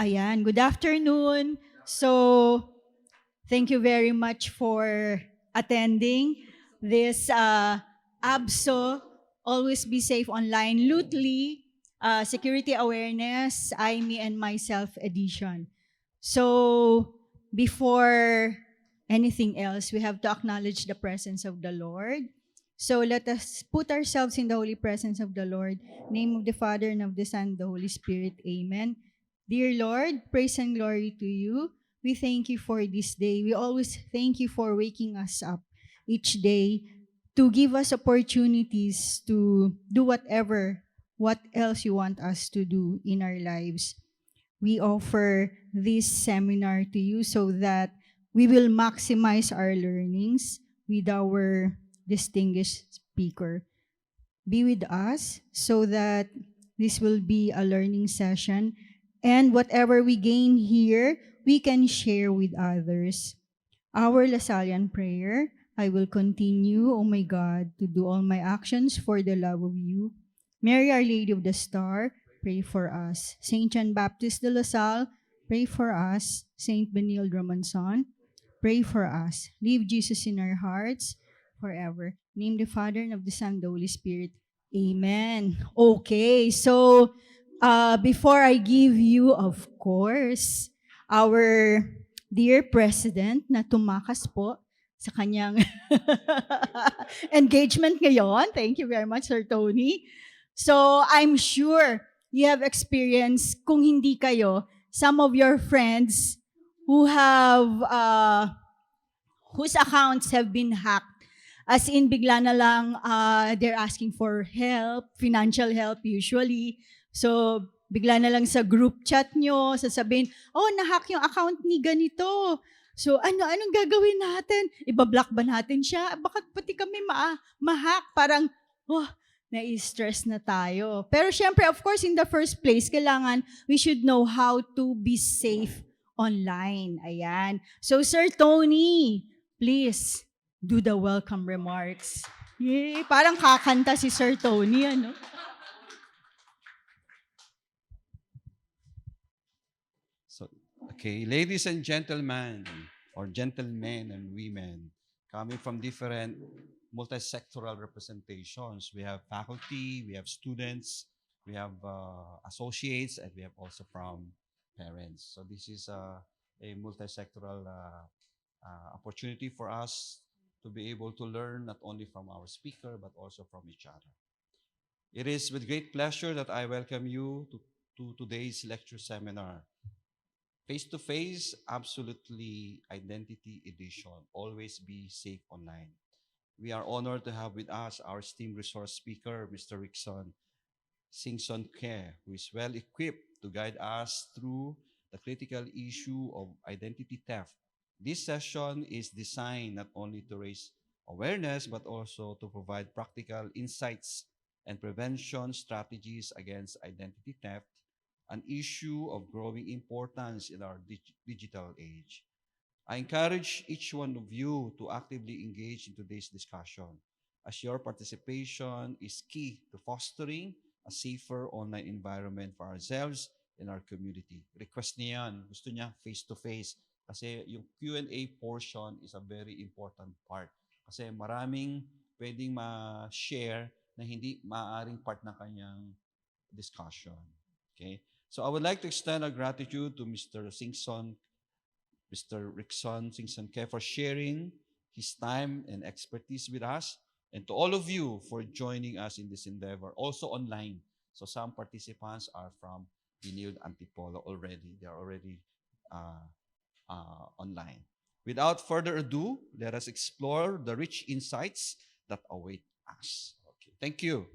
Ayan, good afternoon. So, thank you very much for attending this ABSO, Always Be Safe Online, Lutely Security Awareness, I, Me, and Myself edition. So, before anything else, we have to acknowledge the presence of the Lord. So let us put ourselves in the holy presence of the Lord. Name of the Father, and of the Son, and the Holy Spirit. Amen. Dear Lord, praise and glory to you. We thank you for this day. We always thank you for waking us up each day to give us opportunities to do what else you want us to do in our lives. We offer this seminar to you so that we will maximize our learnings with our distinguished speaker. Be with us so that this will be a learning session, and whatever we gain here, we can share with others. Our Lasallian prayer: I will continue, O my God, to do all my actions for the love of you. Mary, Our Lady of the Star, pray for us. Saint John Baptist de La Salle, pray for us. Saint Benilde-Romanson, pray for us. Leave Jesus in our hearts forever. Name the Father, and of the Son, and the Holy Spirit. Amen. Okay, so before I give you, of course, our dear President na tumakas po sa kanyang engagement ngayon. Thank you very much, Sir Tony. So I'm sure you have experienced, kung hindi kayo, some of your friends who have, whose accounts have been hacked. As in, bigla na lang, they're asking for help, financial help usually. So, bigla na lang sa group chat nyo, sasabihin, oh, nahack yung account ni ganito. So, anong gagawin natin? Ibablock ba natin siya? Bakit pati kami ma-hack? Parang, oh, nai-stress na tayo. Pero syempre, of course, in the first place, kailangan we should know how to be safe online. Ayan. So, Sir Tony, please, do the welcome remarks. Yay! Parang kakanta si Sir Tony, ano? So, okay, ladies and gentlemen, or gentlemen and women, coming from different multi-sectoral representations. We have faculty, we have students, we have associates, and we have also from parents. So this is a multi-sectoral opportunity for us to be able to learn not only from our speaker, but also from each other. It is with great pleasure that I welcome you to today's lecture seminar, Face-to-Face Abso-lutely Identity Edition, Always Be Safe Online. We are honored to have with us our esteemed resource speaker, Mr. Ricson Singson Que, who is well equipped to guide us through the critical issue of identity theft. This session is designed not only to raise awareness, but also to provide practical insights and prevention strategies against identity theft, an issue of growing importance in our digital age. I encourage each one of you to actively engage in today's discussion, as your participation is key to fostering a safer online environment for ourselves and our community. Request niya yan. Gusto niya face-to-face. Kasi yung Q&A portion is a very important part. Kasi maraming pwedeng ma-share na hindi maaaring part ng kanyang discussion. Okay? So I would like to extend our gratitude to Mr. Ricson Singson Que for sharing his time and expertise with us, and to all of you for joining us in this endeavor, also online. So some participants are from Benilde Antipolo already. They are already online. Without further ado, let us explore the rich insights that await us. Okay, thank you.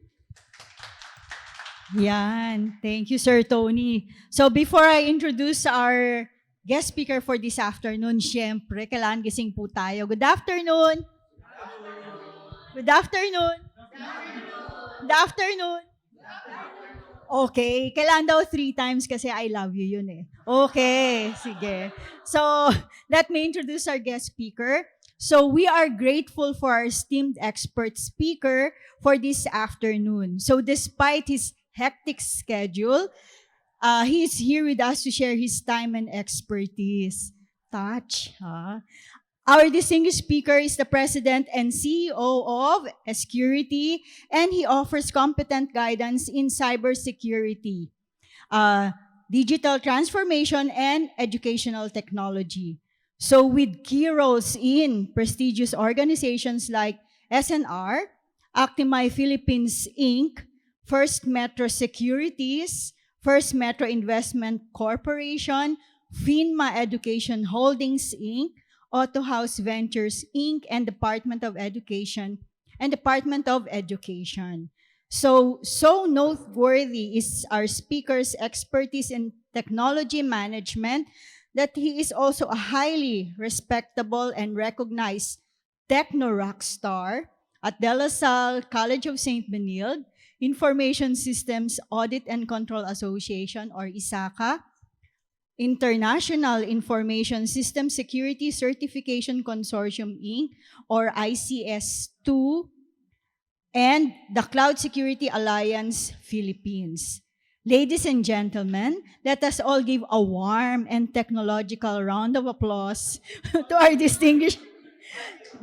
Yan. Thank you, Sir Tony. So before I introduce our guest speaker for this afternoon, syempre, kailangan gising po tayo. Good afternoon. Good afternoon. Good afternoon. Okay, kailangan daw 3 times kasi I love you yun eh. Okay, sige. So, let me introduce our guest speaker. So, we are grateful for our esteemed expert speaker for this afternoon. So, despite his hectic schedule, He's here with us to share his time and expertise. Touch, huh? Our distinguished speaker is the President and CEO of SQrity, and he offers competent guidance in cybersecurity, uh, digital transformation, and educational technology. So with key roles in prestigious organizations like SNR, Actimai Philippines Inc., First Metro Securities, First Metro Investment Corporation, FINMA Education Holdings Inc., Auto House Ventures Inc., and Department of Education and Department of Education. So noteworthy is our speaker's expertise in technology management that he is also a highly respectable and recognized techno rock star at De La Salle College of St. Benilde, Information Systems Audit and Control Association or ISACA, International Information System Security Certification Consortium Inc. or ICS2, and the Cloud Security Alliance Philippines. Ladies and gentlemen, let us all give a warm and technological round of applause to our distinguished,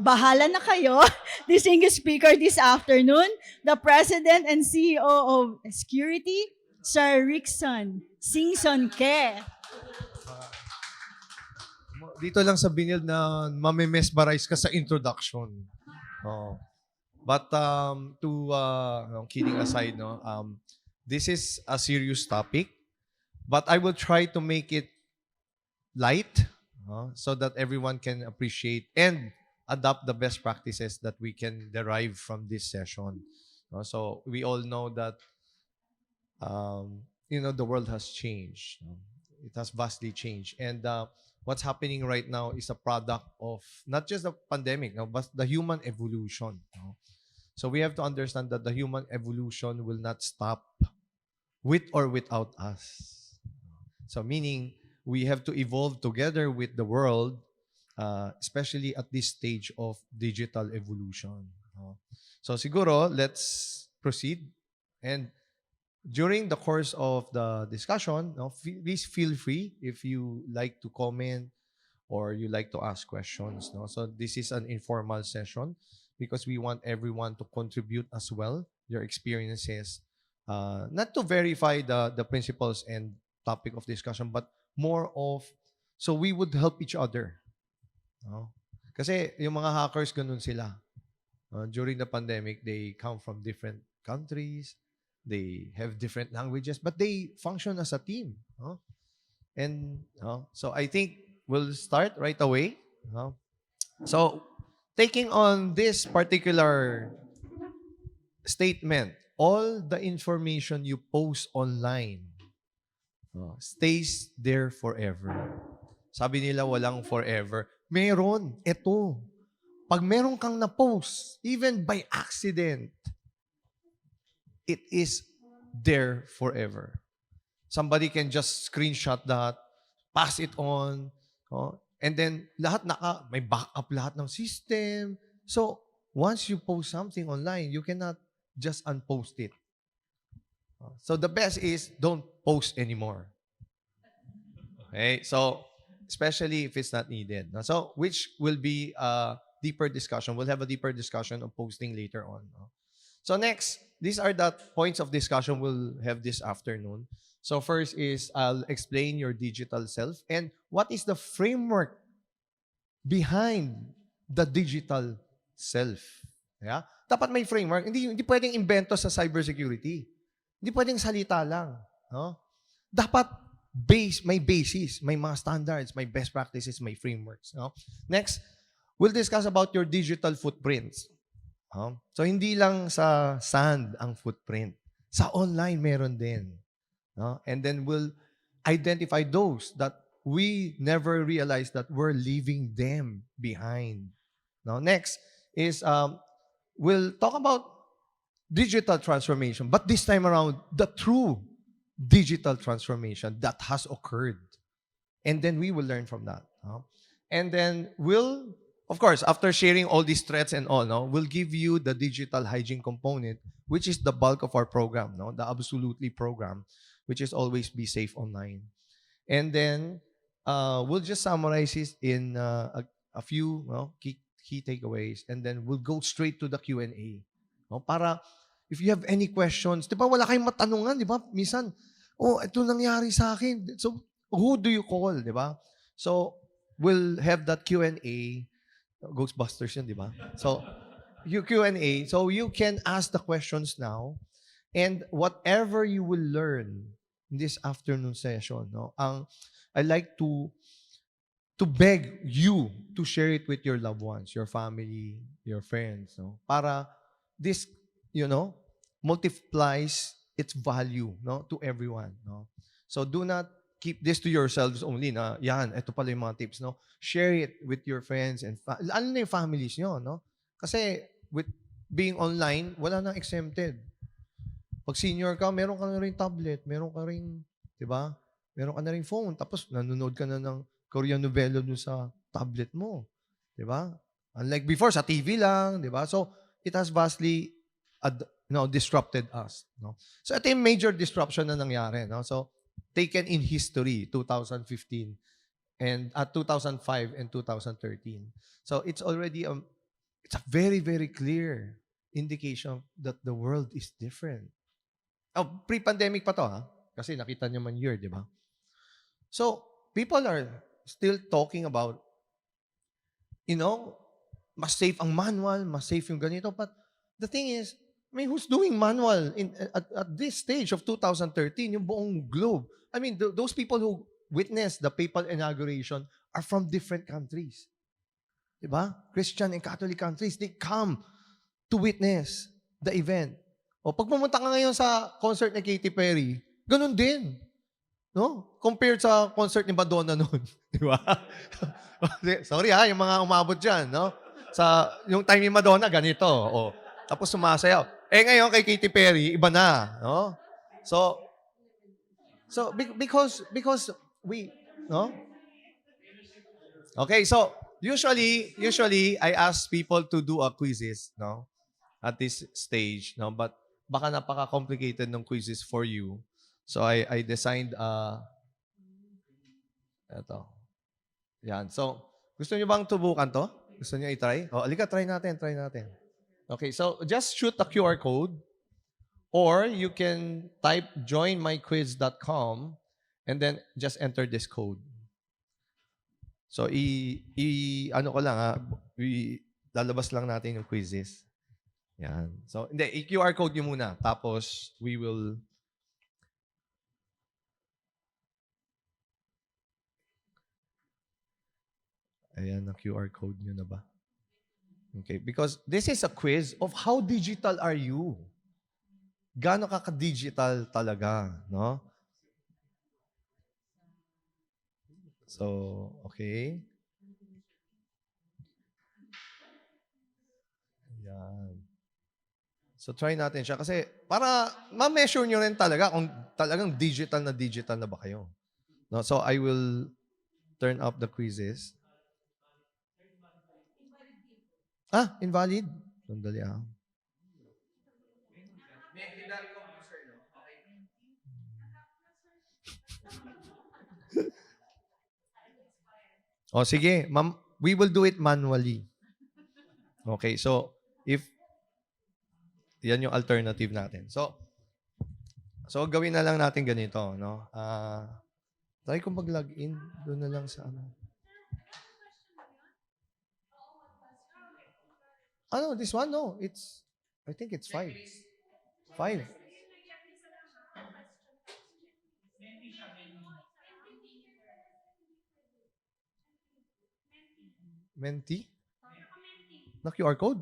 bahala na kayo, distinguished speaker this afternoon, the President and CEO of SQrity, Sir Ricson Singson Que. Dito lang sa Benilde na mamemesmerize ka sa introduction. Oh. But kidding aside, no, this is a serious topic, but I will try to make it light so that everyone can appreciate and adopt the best practices that we can derive from this session. So we all know that the world has changed. It has vastly changed, and what's happening right now is a product of not just the pandemic, but the human evolution. So we have to understand that the human evolution will not stop with or without us. So meaning we have to evolve together with the world, especially at this stage of digital evolution. So siguro, let's proceed. And during the course of the discussion, please feel free if you like to comment or you like to ask questions. So this is an informal session because we want everyone to contribute as well their experiences, not to verify the principles and topic of discussion, but more of so we would help each other. Kasi yung mga hackers, ganun sila. During the pandemic, they come from different countries, they have different languages, but they function as a team. And so I think we'll start right away. So taking on this particular statement, all the information you post online stays there forever. Sabi nila walang forever. Meron. Ito. Pag meron kang na-post, even by accident, it is there forever. Somebody can just screenshot that, pass it on, and then lahat may backup lahat ng system. So, once you post something online, you cannot just unpost it. So, the best is don't post anymore. Okay? So, especially if it's not needed. So, which will be a deeper discussion. We'll have a deeper discussion of posting later on. So, next, these are the points of discussion we'll have this afternoon. So first is I'll explain your digital self and what is the framework behind the digital self. Yeah? Dapat may framework. Hindi pwedeng invento sa cybersecurity. Hindi pwedeng salita lang. Dapat may basis, may mga standards, may best practices, may frameworks. Next, we'll discuss about your digital footprints. So hindi lang sa sand ang footprint. Sa online meron din. And then we'll identify those that we never realized that we're leaving them behind. Next is we'll talk about digital transformation, but this time around, the true digital transformation that has occurred. And then we will learn from that. And then we'll, of course, after sharing all these threats and all, we'll give you the digital hygiene component, which is the bulk of our program, the Abso-lutely program, which is always be safe online. And then we'll just summarize it in a few key takeaways, and then we'll go straight to the Q&A. No? Para if you have any questions, di ba wala kayong matanungan, di ba? Minsan, ito nangyari sa akin. So, who do you call, di ba? So, we'll have that Q&A. Ghostbusters yun, di ba? So, Q&A. So, you can ask the questions now. And whatever you will learn in this afternoon session, no, I like to beg you to share it with your loved ones, your family, your friends, no, para this, multiplies its value, no, to everyone, no. So do not keep this to yourselves only na yan, ito pala yung mga tips, no. Share it with your friends and lalo na yung families nyo, no. Kasi with being online, wala nang exempted. Pag senior ka, meron ka na rin tablet, meron ka rin, di ba? Meron ka na rin phone, tapos nanonood ka na ng Korean novela dun sa tablet mo. Di ba? Unlike before, sa TV lang, di ba? So, it has vastly disrupted us. No? So, ito yung major disruption na nangyari. No? So, taken in history, 2015, and 2005 and 2013. So, it's already, it's a very, very clear indication that the world is different. Pre-pandemic pa to, ha? Kasi nakita niyo man year, di ba? So, people are still talking about, mas safe ang manual, mas safe yung ganito. But the thing is, who's doing manual at this stage of 2013, yung buong globe? Those people who witnessed the papal inauguration are from different countries. Di ba? Christian and Catholic countries, they come to witness the event. Pag pumunta ka ngayon sa concert ni Katy Perry, ganun din. No? Compared sa concert ni Madonna noon. Di ba? Sorry yung mga umabot dyan. No? Yung time ni Madonna, ganito. Tapos sumasayaw. Ngayon kay Katy Perry, iba na. No? So because we, no? Okay, so usually I ask people to do a quizzes, no? At this stage, no? But baka napaka-complicated ng quizzes for you. So I designed ito. Yan. So, gusto niyo bang tubukan to? Gusto niyo i-try? Alika, try natin. Okay, so just shoot a QR code or you can type joinmyquiz.com and then just enter this code. So, lalabas lang natin yung quizzes. Yan. So, i-QR code nyo muna. Tapos, we will... Ayan, na QR code nyo na ba? Okay, because this is a quiz of how digital are you? Gaano ka-digital talaga, no? So, okay. Ayan. So, try natin siya. Kasi, para ma-measure nyo rin talaga kung talagang digital na ba kayo. No? So, I will turn up the quizzes. Invalid? Sandali sige. Ma'am, we will do it manually. Okay, so, yan yung alternative natin. So gawin na lang natin ganito, no? Try ko mag-login doon na lang sa ano. This one? No, I think it's 5. 5. Menti? Na QR code?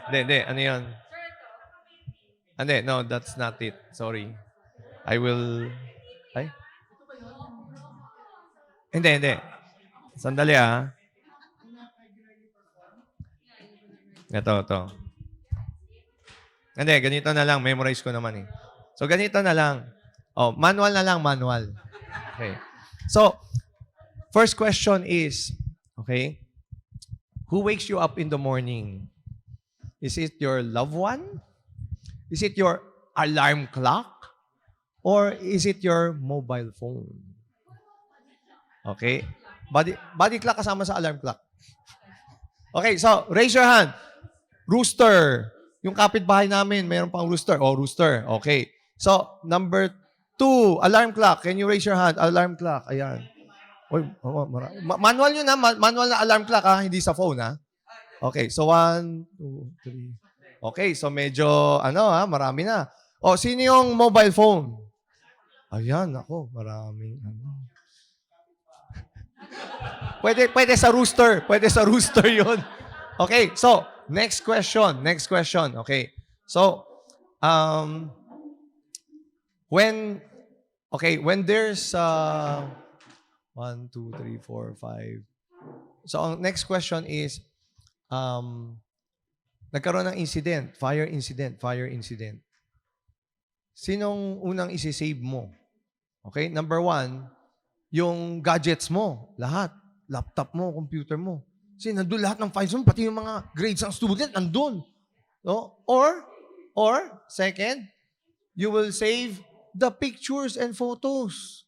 Hindi. Ano yan? Hindi, no, that's not it. Sorry. I will... Ay? Hindi. Sandali Ito. Hindi, ganito na lang. Memorize ko naman So, ganito na lang. Manual na lang, manual. Okay. So, First question is, okay, who wakes you up in the morning? Is it your loved one? Is it your alarm clock? Or is it your mobile phone? Okay? Body clock kasama sa alarm clock. Okay, so raise your hand. Rooster. Yung kapitbahay namin, mayroon pang rooster. Oh, rooster. Okay. So, number 2, alarm clock. Can you raise your hand? Alarm clock. Ayan. Oy, manual yun ha. Manual na alarm clock ha. Hindi sa phone ha. Okay, so 1, 2, 3. Okay, so medyo, marami na. O, sino yung mobile phone? Ayan, ako, maraming, Pwede sa rooster. Pwede sa rooster yun. Okay, so, next question. Okay. So, when there's 1, 2, 3, 4, 5. So, ang next question is, nagkaroon ng incident, fire incident. Sinong unang isi-save mo? Okay, number 1, yung gadgets mo, lahat. Laptop mo, computer mo. Kasi nandun lahat ng files mo, pati yung mga grades ng student, nandun. No? Or, second, you will save the pictures and photos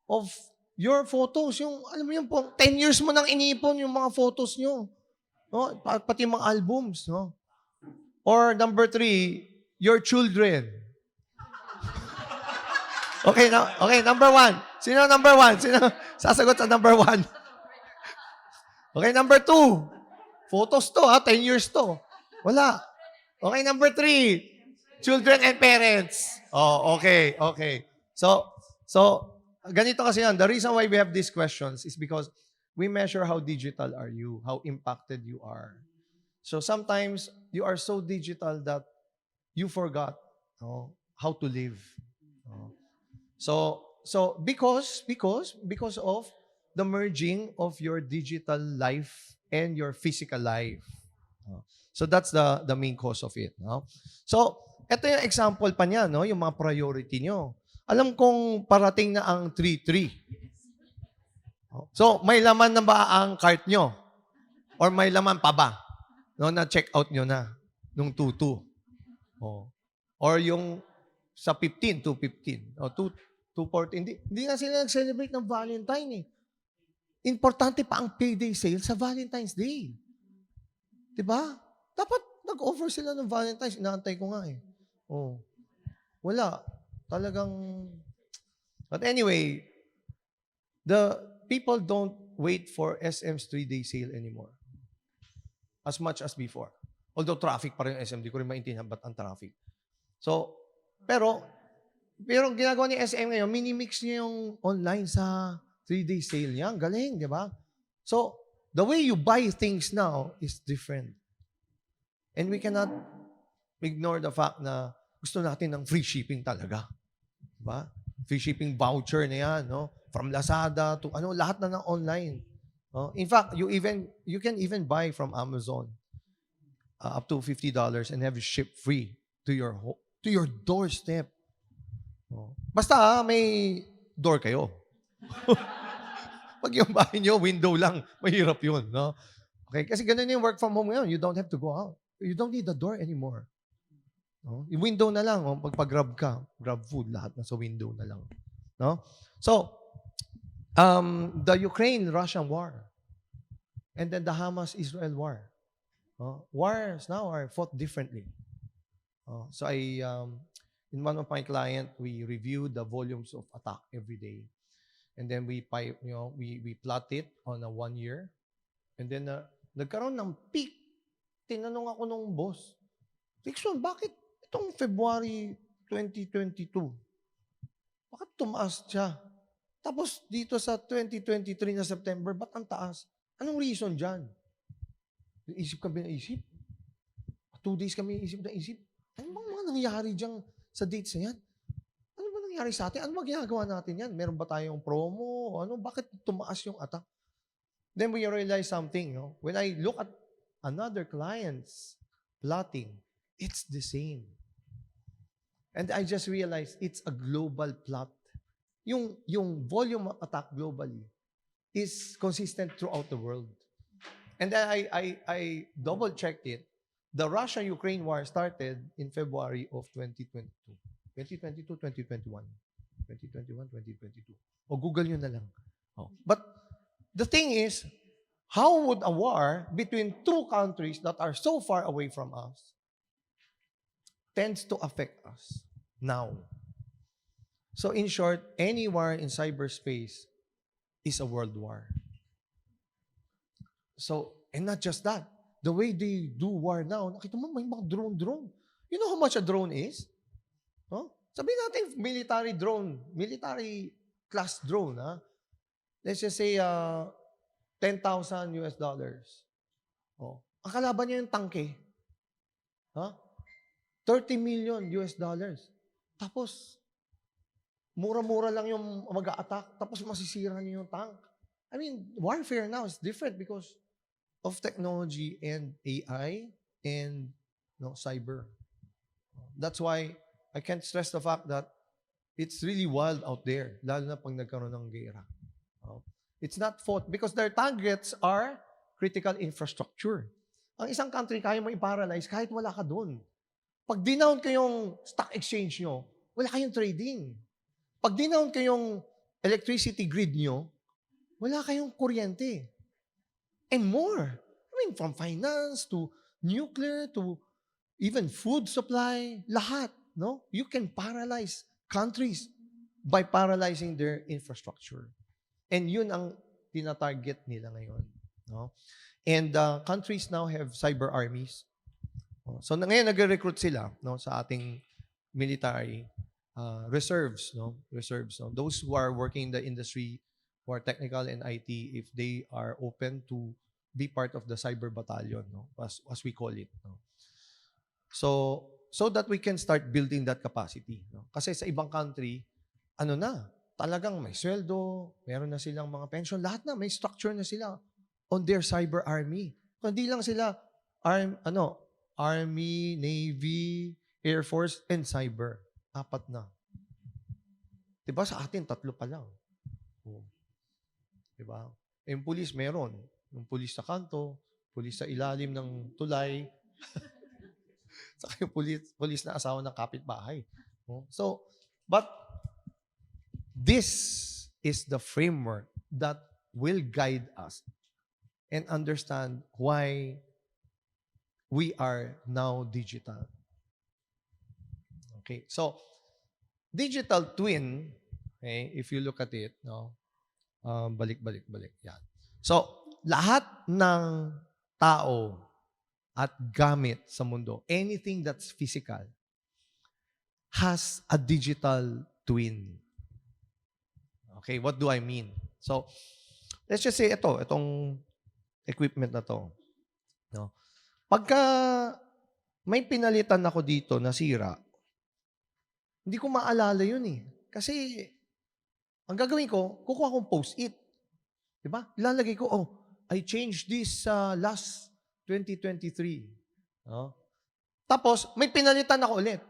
of your photos. Yung, alam mo yung 10 years mo nang inipon yung mga photos nyo. No? Pati yung mga albums. No? Or number 3, your children. Okay, number 1. Sino number 1? Sino sasagot sa number 1? Okay, number 2. Photos to, 10 years to. Wala. Okay, number 3. Children and parents. Oh, okay. So, ganito kasi yan. The reason why we have these questions is because we measure how digital are you, how impacted you are. So, sometimes you are so digital that you forgot how to live. So because of the merging of your digital life and your physical life. So that's the main cause of it. No? So, ito yung example pa niya, no? Yung mga priority nyo. Alam kong parating na ang 3-3. So, may laman na ba ang cart nyo? Or may laman pa ba? No, na-check out nyo na nung 2-2. Or yung sa 15, 2-15. O 2-14. Hindi na sila nag-celebrate ng Valentine eh. Importante pa ang payday sale sa Valentine's Day. Diba? Dapat nag-offer sila ng Valentine's. Inaantay ko nga eh. Wala. Talagang... But anyway, the people don't wait for SM's 3-day sale anymore. As much as before. Although traffic pa rin yung SM. Di ko rin maintindihan ba't ang traffic. So, pero ang ginagawa ni SM ngayon, minimix niya yung online sa 3-day sale niya. Galing, di ba? So, the way you buy things now is different. And we cannot ignore the fact na gusto natin ng free shipping talaga. Di ba? Free shipping voucher na yan, no? From Lazada to lahat na ng online. No? In fact, you can even buy from Amazon up to $50 and have it shipped free to your doorstep. Basta may door kayo. Pag yung bahay nyo, window lang, mahirap yun. No? Okay? Kasi ganun yung work from home ngayon. You don't have to go out. You don't need the door anymore. No? Yung window na lang. Pag-grab ka, grab food, lahat na sa window na lang. No? So, the Ukraine-Russian war and then the Hamas-Israel war. Wars now are fought differently. So in one of my client, we reviewed the volumes of attack every day. And then we plot it on a 1 year. And then nagkaroon ng peak. Tinanong ako nung boss, Ricson, bakit itong February 2022, bakit tumaas siya? Tapos dito sa 2023 na September, ba't ang taas? Anong reason dyan? Isip kami na isip. 2 days kami isip na isip. Ano bang mga nangyari dyan sa dates na yan? Ano ba nangyari sa atin? Ano ba ginagawa natin yan? Meron ba tayong promo? Bakit tumaas yung attack? Then we realize something. No? When I look at another client's plotting, it's the same. And I just realized it's a global plot. Yung volume of attack globally is consistent throughout the world. And then I double-checked it. The Russia-Ukraine war started in February of 2022. 2022, 2021. 2021, 2022. O Google nyo na lang. Oh. But the thing is, how would a war between two countries that are so far away from us tends to affect us now? So in short, any war in cyberspace is a world war. So, and not just that. The way they do war now, nakita mo, may mga drone. You know how much a drone is? Huh? Sabihin natin, military class drone, ha? Let's just say, $10,000 US. Oh. Ang kalaban niya yung tangke. Huh? $30 million US. Tapos, mura-mura lang yung mag-a-attack, tapos masisira niyo yung tank. I mean, warfare now is different because of technology and AI and cyber. That's why I can't stress the fact that it's really wild out there, lalo na pag nagkaroon ng gera. It's not fought because their targets are critical infrastructure. Ang isang country, kaya mo i-paralyze kahit wala ka doon. Pag dinown ko yung stock exchange nyo, wala kayong trading. Pag dinown ko yung electricity grid nyo, wala kayong kuryente. And more. I mean, from finance to nuclear to even food supply, lahat. No? You can paralyze countries by paralyzing their infrastructure. And yun ang tinatarget nila ngayon. No? And countries now have cyber armies. So ngayon nagre-recruit sila sa ating military reserves. Reserves. Those who are working in the industry, who are technical and IT, if they are open to be part of the cyber battalion, as we call it. So that we can start building that capacity. Kasi sa ibang country, talagang may sweldo, meron na silang mga pension, lahat na, may structure na sila on their cyber army. Hindi lang sila Army, Navy, Air Force, and Cyber. 4 na. Diba sa atin, 3 pa lang. Diba? Yung police meron. Yung police sa kanto, police sa ilalim ng tulay, saka yung police na asawa ng kapitbahay. So, but this is the framework that will guide us and understand why we are now digital. Okay, so digital twin, okay, if you look at it, balik. Yan. So, lahat ng tao at gamit sa mundo, anything that's physical, has a digital twin. Okay, what do I mean? So, let's just say itong equipment na to. Pagka may pinalitan ako dito na sira, hindi ko maalala yun eh. Kasi, ang gagawin ko, kukuha kong post-it. Diba? Lalagay ko, I changed this last 2023. Tapos, may pinalitan ako ulit.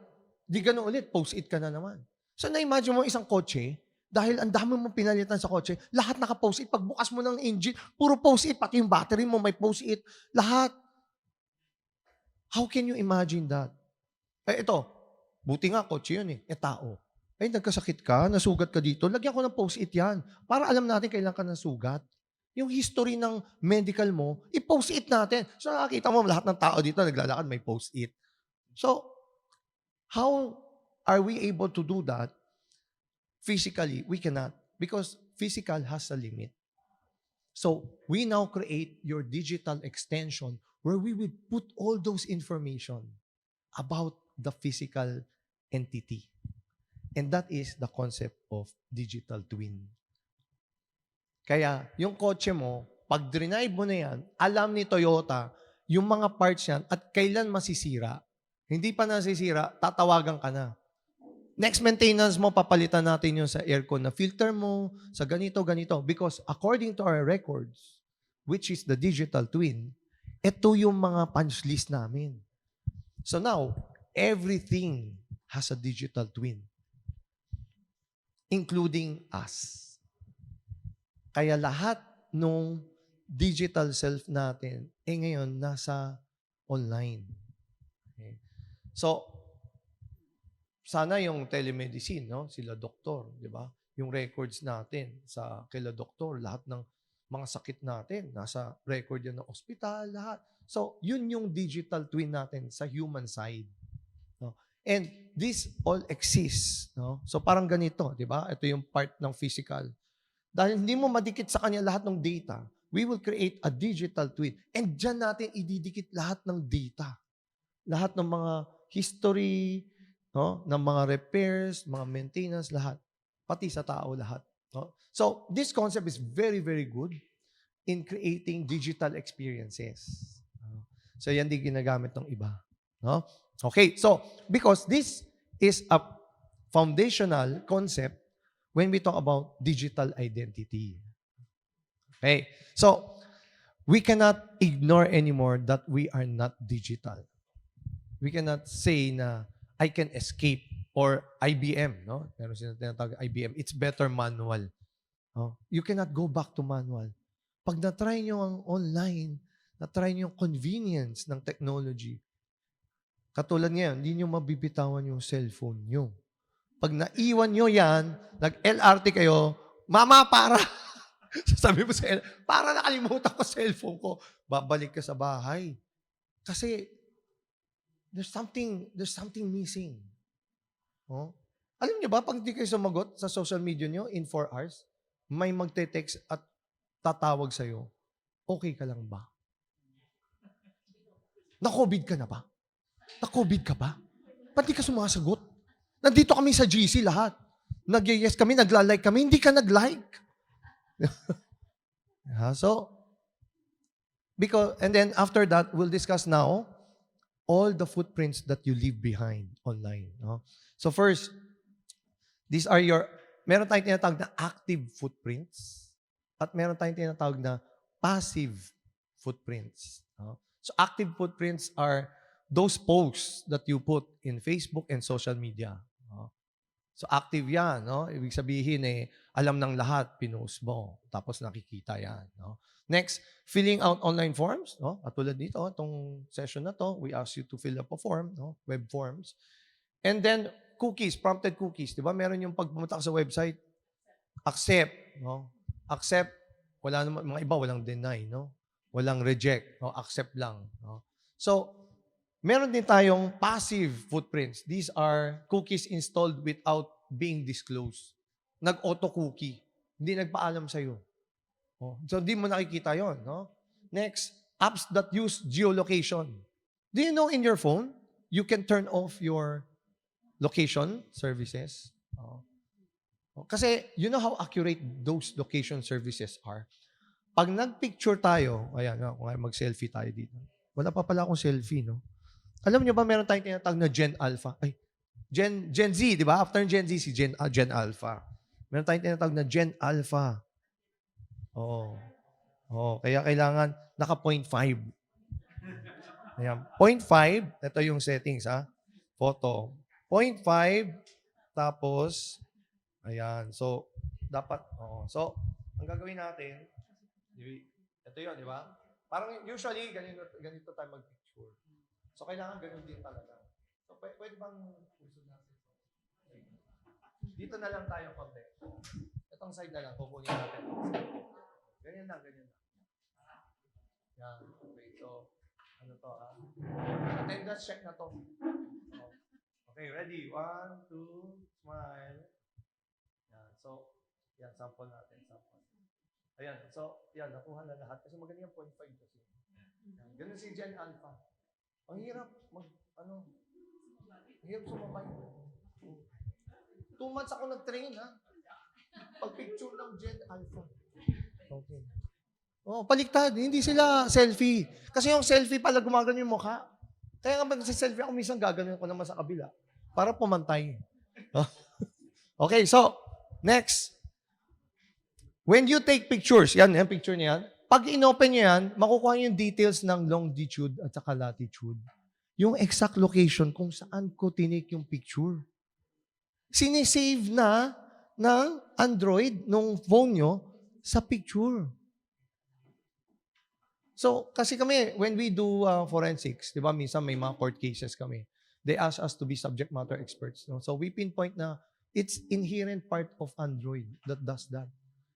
Di ganun ulit, post-it ka na naman. So, na-imagine mo isang kotse, dahil ang dami mong pinalitan sa kotse, lahat naka-post-it. Pagbukas mo ng engine, puro post-it, pati yung battery mo may post-it. Lahat. How can you imagine that? Ito, buti nga, kotse yun eh. Tao. Nagkasakit ka, nasugat ka dito, lagyan ko ng post-it yan. Para alam natin kailan ka nasugat. Yung history ng medical mo, i-post-it natin. So nakakita mo, lahat ng tao dito naglalakad, may post-it. So, how are we able to do that? Physically, we cannot. Because physical has a limit. So, we now create your digital extension where we will put all those information about the physical entity. And that is the concept of digital twin. Kaya, yung kotse mo, pag drive mo na yan, alam ni Toyota, yung mga parts yan, at kailan masisira. Hindi pa nasisira, tatawagan ka na. Next maintenance mo, papalitan natin yung sa aircon na filter mo, sa ganito. Because according to our records, which is the digital twin, ito yung mga punch list namin. So now, everything has a digital twin. Including us. Kaya lahat nung digital self natin, ngayon, nasa online. Okay. So, sana yung telemedicine, no? Sila doktor, di ba? Yung records natin sa kila doktor, lahat ng mga sakit natin, nasa record yan ng ospital, lahat. So, yun yung digital twin natin sa human side. No? And this all exists. No? So, parang ganito, di ba? Ito yung part ng physical. Dahil hindi mo madikit sa kanya lahat ng data, we will create a digital twin. And dyan natin ididikit lahat ng data. Lahat ng mga history, no? Ng mga repairs, mga maintenance, lahat. Pati sa tao, lahat. No? So, this concept is very, very good in creating digital experiences. So, yan din ginagamit ng iba. No? Okay, so, because this is a foundational concept when we talk about digital identity. Okay, so, we cannot ignore anymore that we are not digital. We cannot say na I can escape or IBM, no? Meron silang tinatawag IBM. It's better manual. Oh, you cannot go back to manual. Pag na-try nyo ang online, na-try nyo yung convenience ng technology, katulad ngayon, hindi nyo mabibitawan yung cellphone nyo. Pag naiwan nyo yan, nag-LRT kayo, Mama, para! Sabi mo sa para nakalimutan ko cellphone ko. Babalik ka sa bahay. Kasi, there's something missing. Oh? Alam niyo ba, pag hindi kayo sumagot sa social media nyo in 4 hours, may magte-text at tatawag sa'yo, okay ka lang ba? Na-COVID ka na ba? Na-COVID ka ba? Ba't di ka sumasagot? Nandito kami sa GC lahat. Nag-yes kami, nagla-like kami, hindi ka nag-like. So, and then after that, we'll discuss now all the footprints that you leave behind online. No? So first, these are meron tayong tinatawag na active footprints at meron tayong tinatawag na passive footprints. No? So active footprints are those posts that you put in Facebook and social media. No? So active yan. No? Ibig sabihin alam ng lahat, pinost mo. Tapos nakikita yan. No? Next, filling out online forms. No? Katulad dito, itong session na to, we ask you to fill up a form, no? Web forms. And then, cookies, prompted cookies. Di ba? Meron yung pagpumunta ka sa website, accept. No? Accept, wala naman, mga iba, walang deny. No? Walang reject. No? Accept lang. No? So, meron din tayong passive footprints. These are cookies installed without being disclosed. Nag-auto-cookie. Hindi nagpaalam sa'yo. Oh, so, hindi mo nakikita yon, no? Next, apps that use geolocation. Do you know in your phone, you can turn off your location services? Oh. Kasi, you know how accurate those location services are? Pag nag-picture tayo, ayan, kung mag-selfie tayo dito. Wala pa pala akong selfie, no? Alam niyo ba, meron tayong tinatawag na Gen Alpha. Gen Z, di ba? After Gen Z, si Gen Alpha. Meron tayong tinatawag na Gen Alpha. Kaya kailangan naka 0.5. Ayan. 0.5, ito yung settings, ha? Photo. 0.5, tapos, ayan. So, dapat, So, ang gagawin natin, ito yun, di ba? Parang usually, ganito tayo mag-picture. So, kailangan ganun din talaga. So, pwede bang puso natin? Dito na lang tayo konti. Itong side na lang, kukunin natin. Ganyan lang. Yan. Okay, so, ano to, attendance check na to. Okay, ready? 1, 2, smile. Yan, so, yan, sample natin, Ayan, so, yan, nakuha na lahat. Kasi magaling yung 0.5 kasi. Yan. Ganun si Gen Alpha. Ang hirap, hirap sumabay. 2 months ako nag-train, ha? Pag-picture ng Gen Alpha. Okay. Paliktad. Hindi sila selfie. Kasi yung selfie pala gumagano yung mukha. Kaya nga mag-selfie ako, minsan gagawin ko naman sa kabila. Para pumantay. Okay, so, next. When you take pictures, yan picture niyan. Pag inopen niyo yan, makukuha niyo yung details ng longitude at saka latitude. Yung exact location kung saan ko tinik yung picture. Sinisave na ng Android, nung phone nyo, sa picture. So, kasi kami, when we do forensics, di ba, minsan may mga court cases kami. They ask us to be subject matter experts. No? So, we pinpoint na it's inherent part of Android that does that.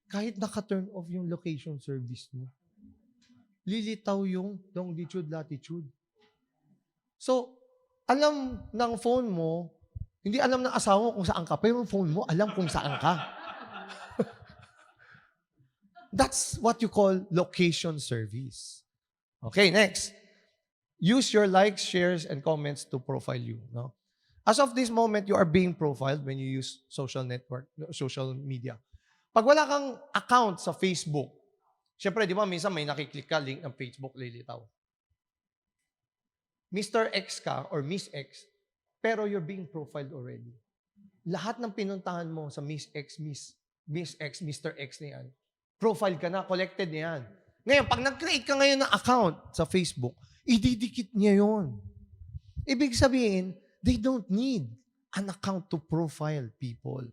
Kahit naka-turn off yung location service mo, lilitaw yung longitude, latitude. So, alam ng phone mo, hindi alam ng asawa mo kung saan ka, pero yung phone mo, alam kung saan ka. That's what you call location service. Okay, next. Use your likes, shares, and comments to profile you. No? As of this moment, you are being profiled when you use social media. Pag wala kang account sa Facebook, syempre, di ba, minsan may nakiklik ka, link ng Facebook, lilitaw. Mr. X ka or Miss X, pero you're being profiled already. Lahat ng pinuntahan mo sa Miss X, Mr. X na yan, profile ka na, collected na yan. Ngayon, pag nag-create ka ngayon ng account sa Facebook, ididikit niya yon. Ibig sabihin, they don't need an account to profile people.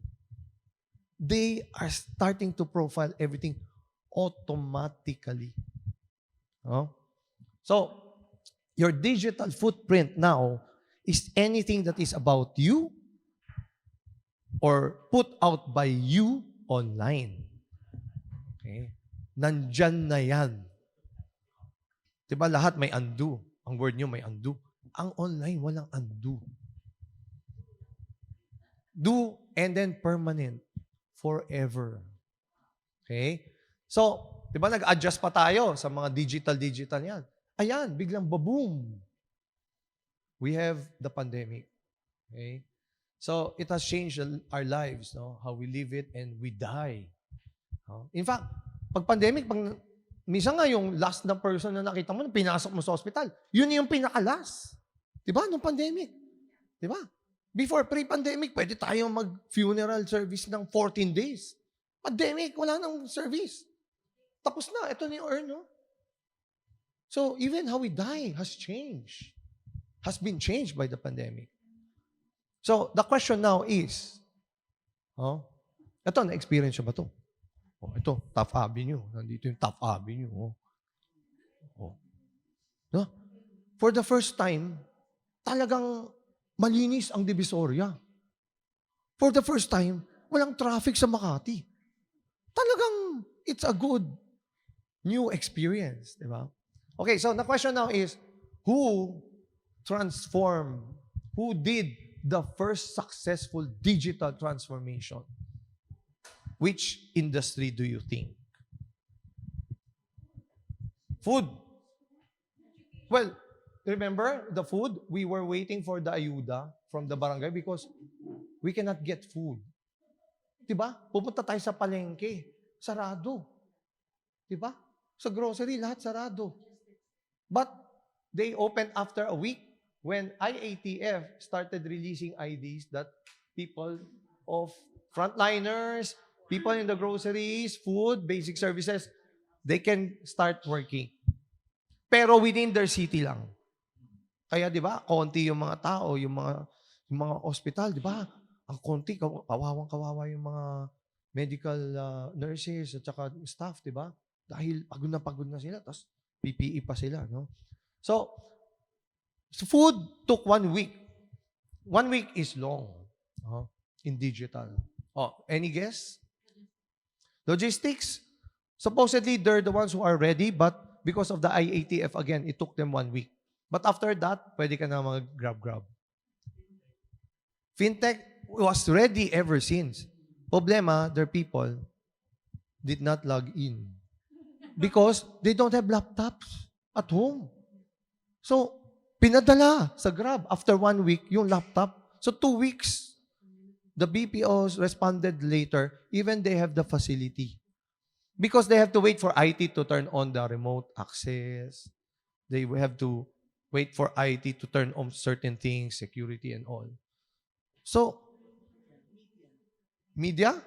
They are starting to profile everything automatically. Oh? So, your digital footprint now is anything that is about you or put out by you online. Okay? Nandyan na yan. Diba lahat may undo? Ang word nyo may undo. Ang online, walang undo. Do and then permanent. Forever. Okay? So, diba nag-adjust pa tayo sa mga digital yan. Ayan, biglang baboom. We have the pandemic. Okay? So, it has changed our lives, no? How we live it and we die. In fact, pag pandemic, minsan nga yung last na person na nakita mo, pinasok mo sa hospital, yun yung pinaka-last. Diba? Nung pandemic. Diba? Before, pre-pandemic, pwede tayo mag-funeral service ng 14 days. Pandemic, wala nang service. Tapos na, ito na yung earn, no? So, even how we die has changed. Has been changed by the pandemic. So, the question now is, ito, na-experience ba ito? Ito, Taft Avenue. Nandito yung Taft Avenue. No? For the first time, talagang malinis ang Divisoria. For the first time, walang traffic sa Makati. Talagang, it's a good new experience. Diba? Okay, so the question now is, who did the first successful digital transformation? Which industry do you think? Food. Well, remember the food? We were waiting for the ayuda from the barangay because we cannot get food. Diba? Pupunta tayo sa palengke. Sarado. Diba? Sa grocery, lahat sarado. But they opened after a week when IATF started releasing IDs that people of frontliners, people in the groceries, food, basic services, they can start working. Pero within their city lang. Kaya 'di ba, konti yung mga tao, yung mga ospital, 'di ba? Ang konti, kawawang-kawawa yung mga medical nurses at saka staff, 'di ba? Dahil pagod na sila, tapos PPE pa sila, no? So food took 1 week. 1 week is long in digital. Any guess? Logistics, supposedly they're the ones who are ready, but because of the IATF, again, it took them 1 week. But after that, pwede ka na mag-grab. Fintech was ready ever since. Problema, their people did not log in because they don't have laptops at home. So, pinadala sa Grab after 1 week yung laptop. So, 2 weeks. The BPOs responded later, even they have the facility. Because they have to wait for IT to turn on the remote access. They have to wait for IT to turn on certain things, security and all. So, media?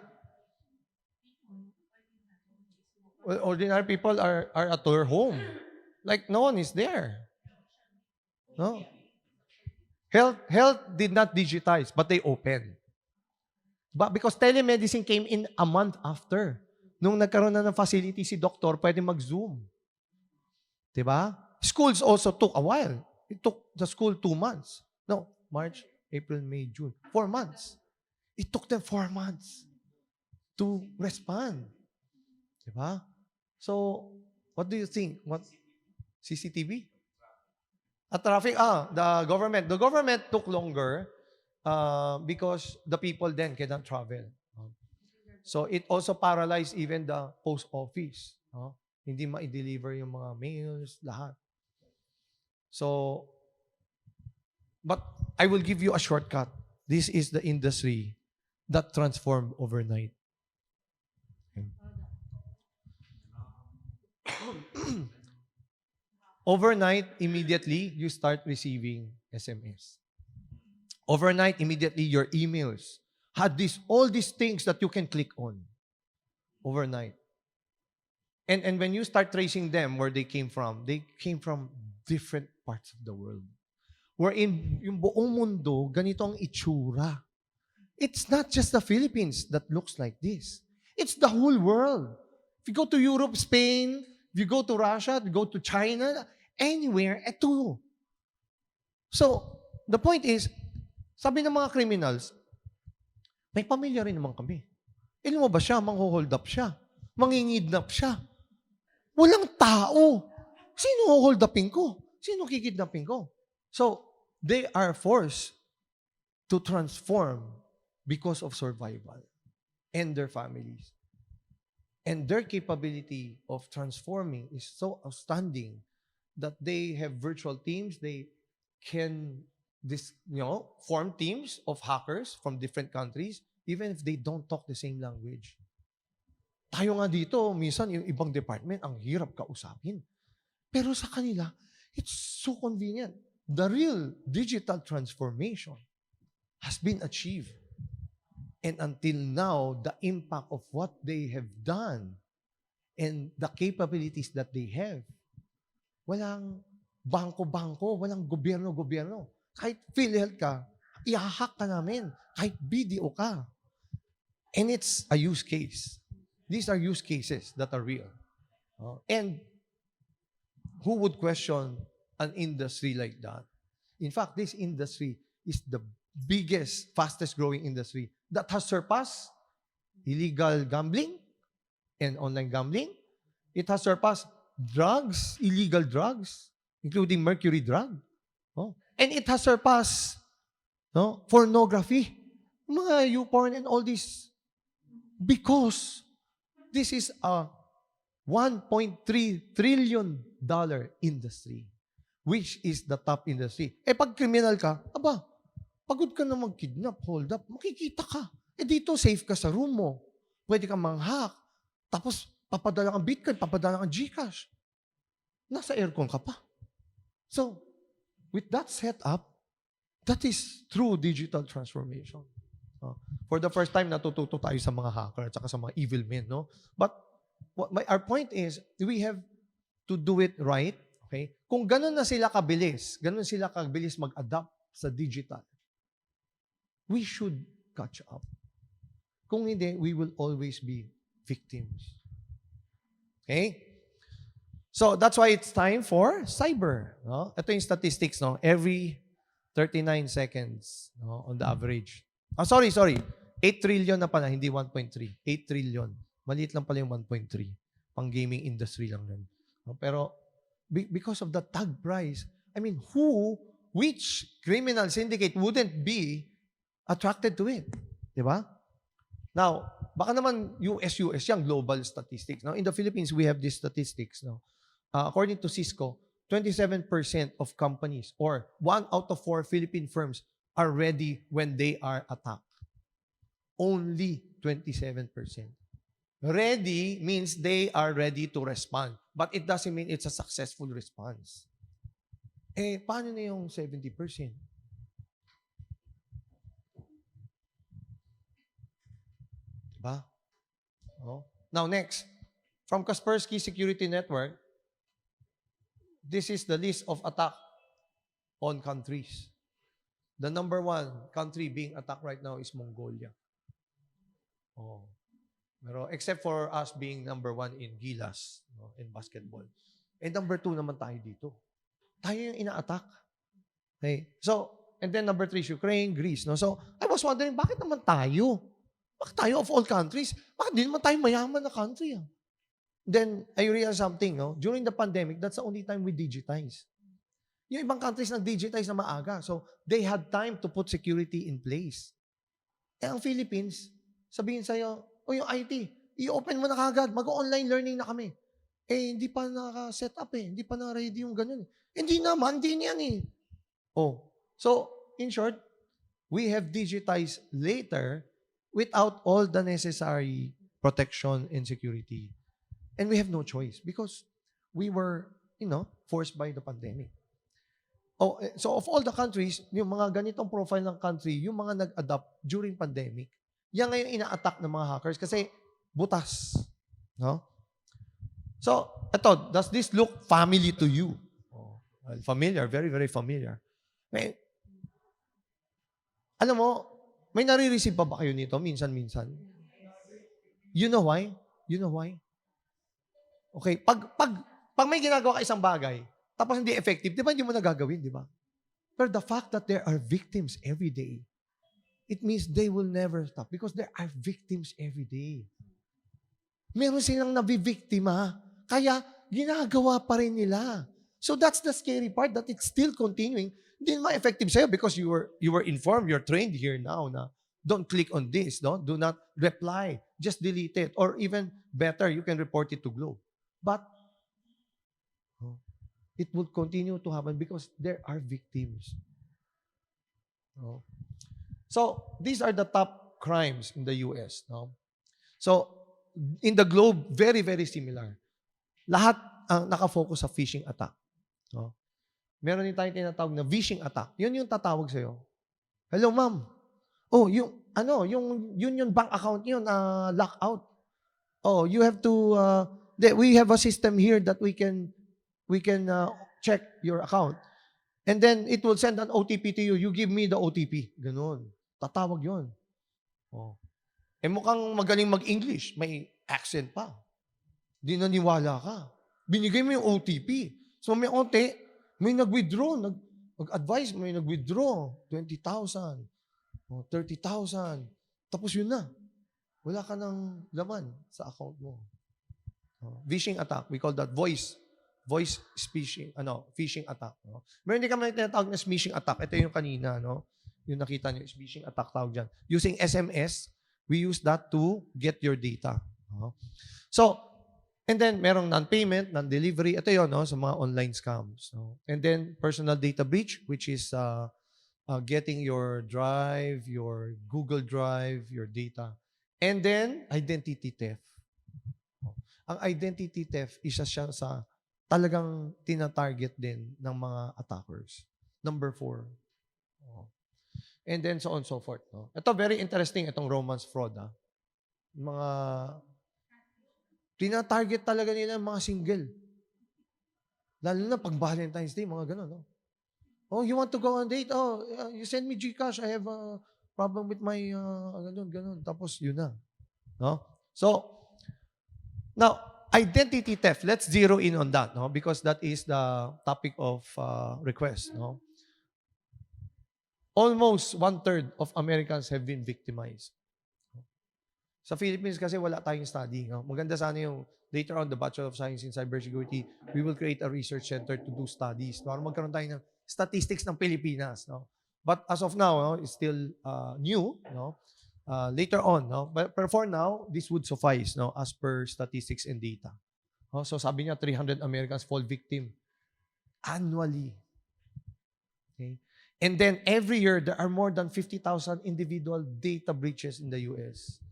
Well, ordinary people are at their home. Like no one is there. No? Health did not digitize, but they opened. But because telemedicine came in a month after. Nung nagkaroon na ng facility si doktor, pwede mag-Zoom. Diba? Schools also took a while. It took the school 2 months. No, March, April, May, June. 4 months. It took them 4 months to respond. Diba? So, what do you think? What CCTV? At traffic, the government. The government took longer because the people then cannot travel. So, it also paralyzed even the post office. Hindi ma-deliver yung mga mails, lahat. So, but I will give you a shortcut. This is the industry that transformed overnight. Overnight, immediately, you start receiving SMS. Overnight, immediately, your emails had all these things that you can click on. Overnight. And when you start tracing them, where they came from different parts of the world. Wherein yung buong mundo, ganito ang itsura. It's not just the Philippines that looks like this. It's the whole world. If you go to Europe, Spain, if you go to Russia, if you go to China, anywhere, eto. So, the point is, sabi ng mga criminals, may pamilya rin naman kami. Ilan mo ba siya? Mangho-hold up siya. Mangingidnap siya. Walang tao. Sino hold upin ko? Sino kikidnapin ko? So, they are forced to transform because of survival and their families. And their capability of transforming is so outstanding that they have virtual teams. They can form teams of hackers from different countries, even if they don't talk the same language. Tayo nga dito, minsan yung ibang department, ang hirap kausapin. Pero sa kanila, it's so convenient. The real digital transformation has been achieved. And until now, the impact of what they have done and the capabilities that they have, walang bangko-bangko, walang gobyerno-gobyerno. Kahit PhilHealth ka, i-hack ka namin. Kahit BDO ka. And it's a use case. These are use cases that are real. And who would question an industry like that? In fact, this industry is the biggest, fastest growing industry that has surpassed illegal gambling and online gambling. It has surpassed drugs, illegal drugs, including mercury drug. And it has surpassed pornography, mga YouPorn and all this. Because this is a $1.3 trillion industry, which is the top industry. Pag criminal ka, pagod ka na mag-kidnap, hold up, makikita ka. Dito, safe ka sa room mo. Pwede kang mang-hack. Tapos, papadala kang Bitcoin, papadala kang Gcash. Nasa aircon ka pa. So, with that setup, that is true digital transformation. For the first time, natututo tayo sa mga hacker at saka sa mga evil men, no? But our point is, we have to do it right. Okay? Kung ganun sila kabilis mag-adapt sa digital, we should catch up. Kung hindi, we will always be victims. Okay? So, that's why it's time for cyber. No? Ito yung statistics, no? Every 39 seconds, no? On the average. Sorry. 8 trillion na pala, hindi 1.3. 8 trillion. Maliit lang pala yung 1.3. Pang gaming industry lang yan. Pero, because of the tag price, I mean, which criminal syndicate wouldn't be attracted to it? Diba? Now, baka naman US yan, global statistics. Now, in the Philippines, we have these statistics. No? According to Cisco, 27% of companies or 1 out of 4 Philippine firms are ready when they are attacked. Only 27%. Ready means they are ready to respond. But it doesn't mean it's a successful response. Paano na yung 70%? Diba? Now, next. From Kaspersky Security Network, this is the list of attack on countries. The number 1 country being attacked right now is Mongolia. Pero except for us being number 1 in Gilas, in basketball. And number 2 naman tayo dito. Tayo yung ina-attack. Okay? So, and then number 3 is Ukraine, Greece. No? So, I was wondering, bakit naman tayo? Bakit tayo of all countries? Bakit di naman tayo mayaman na country? Then, I realized something. No? During the pandemic, that's the only time we digitize. Yung ibang countries nag-digitize na maaga. So, they had time to put security in place. Ang Philippines, sabihin sa'yo, yung IT, i-open mo na kagad, mag-online learning na kami. Hindi pa naka-set up hindi pa na-ready yung ganun. Hindi naman, hindi niyan So, in short, we have digitized later without all the necessary protection and security. And we have no choice because we were, forced by the pandemic. So of all the countries, yung mga ganitong profile ng country, yung mga nag-adapt during pandemic, yan ngayon ina-attack ng mga hackers kasi butas. No? So, does this look familiar to you? Well, familiar, very, very familiar. Alam mo, may nare-receive pa ba kayo nito minsan-minsan? You know why? Okay, pag may ginagawa ka isang bagay, tapos hindi effective, di ba hindi mo nagagawin, di ba? But the fact that there are victims every day, it means they will never stop because there are victims every day. Meron silang nabibiktima, kaya ginagawa pa rin nila. So that's the scary part, that it's still continuing. Hindi naman effective sa'yo because you were informed, you're trained here now na don't click on this, no? Do not reply, just delete it. Or even better, you can report it to Globe. But it will continue to happen because there are victims. So, these are the top crimes in the US. No? So, in the globe, very, very similar. Lahat ang nakafocus sa phishing attack. No? Meron din tayong tinatawag na phishing attack. Yun yung tatawag sa'yo. Hello, ma'am. Yung bank account yun, lock out. You have to, we have a system here that we can check your account. And then, it will send an OTP to you. You give me the OTP. Ganun. Tatawag yun. Mukhang magaling mag-English. May accent pa. Di naniwala ka. Binigay mo yung OTP. So, may nag-withdraw. Nag-advise, may nag-withdraw. 20,000. 30,000. Tapos yun na. Wala ka ng laman sa account mo. Phishing attack. We call that voice phishing, phishing attack. No? Meron din kami tinatawag na smishing attack. Ito yung kanina, no? Yung nakita niyo, smishing attack tawag dyan. Using SMS, we use that to get your data. No? So, and then merong non-payment, non-delivery. Ito yun, no? Sa mga online scams. No? And then personal data breach, which is getting your drive, your Google Drive, your data. And then, identity theft. Ang identity theft, isa siya sa talagang tina-target din ng mga attackers. Number 4. And then so on and so forth. No? Ito, very interesting, itong romance fraud. Mga tina-target talaga nila mga single. Lalo na pag Valentine's Day, mga gano'n. No? You want to go on date? You send me GCash. I have a problem with my ganun. Tapos yun na. No? So, now, identity theft, let's zero in on that, no? Because that is the topic of request. No? Almost 1/3 of Americans have been victimized. Sa Philippines kasi wala tayong study. No? Maganda sana yung later on the Bachelor of Science in Cybersecurity, we will create a research center to do studies para magkaroon tayo ng statistics ng Pilipinas. No? But as of now, no, it's still new. No? Later on, no? But for now, this would suffice, no? As per statistics and data. So sabi niya, 300 Americans fall victim annually. Okay? And then every year, there are more than 50,000 individual data breaches in the US.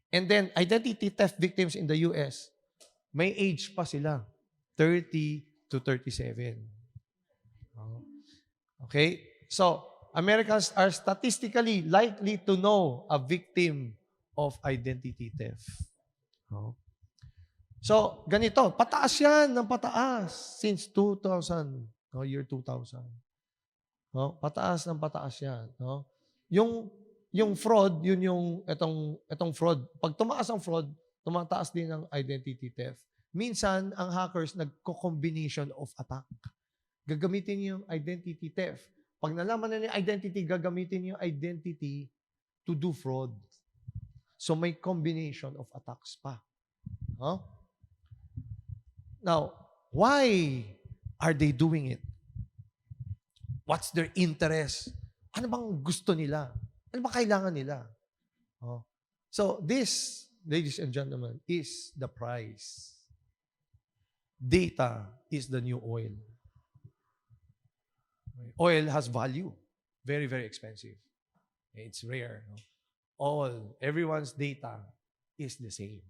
And then identity theft victims in the US, may age pa sila, 30 to 37. Okay? So, Americans are statistically likely to know a victim of identity theft. No? So, ganito, pataas yan ng pataas since 2000, no, year 2000. No? Pataas ng pataas yan. No? Yung fraud, yun yung, itong fraud. Pag tumaas ang fraud, tumataas din ang identity theft. Minsan, ang hackers nagko-combination of attack. Gagamitin yung identity theft. Pag nalaman na yung identity, gagamitin yung identity to do fraud. So may combination of attacks pa. Huh? Now, why are they doing it? What's their interest? Ano bang gusto nila? Ano bang kailangan nila? Oh. So this, ladies and gentlemen, is the price. Data is the new oil. Oil has value. Very, very expensive. It's rare. No? Everyone's data is the same.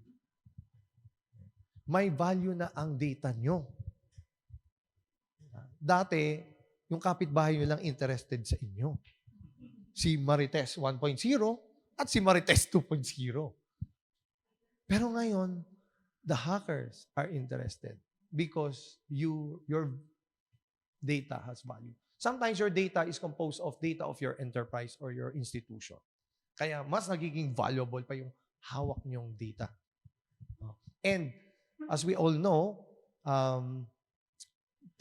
May value na ang data nyo. Dati, yung kapitbahay nyo lang interested sa inyo. Si Marites 1.0 at si Marites 2.0. Pero ngayon, the hackers are interested because your data has value. Sometimes your data is composed of data of your enterprise or your institution. Kaya mas nagiging valuable pa yung hawak niyong data. And as we all know,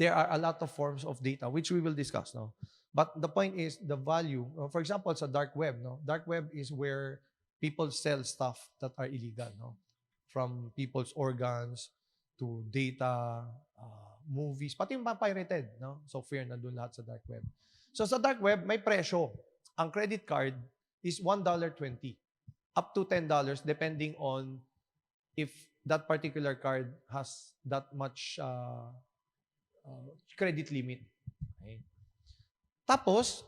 there are a lot of forms of data which we will discuss now. But the point is the value. For example, sa dark web, no? Dark web is where people sell stuff that are illegal, no? From people's organs to data, movies, pati yung pirated, no? Software na doon lahat sa dark web. So sa dark web, may presyo. Ang credit card is $1.20 up to $10 depending on if that particular card has that much credit limit. Okay. Tapos,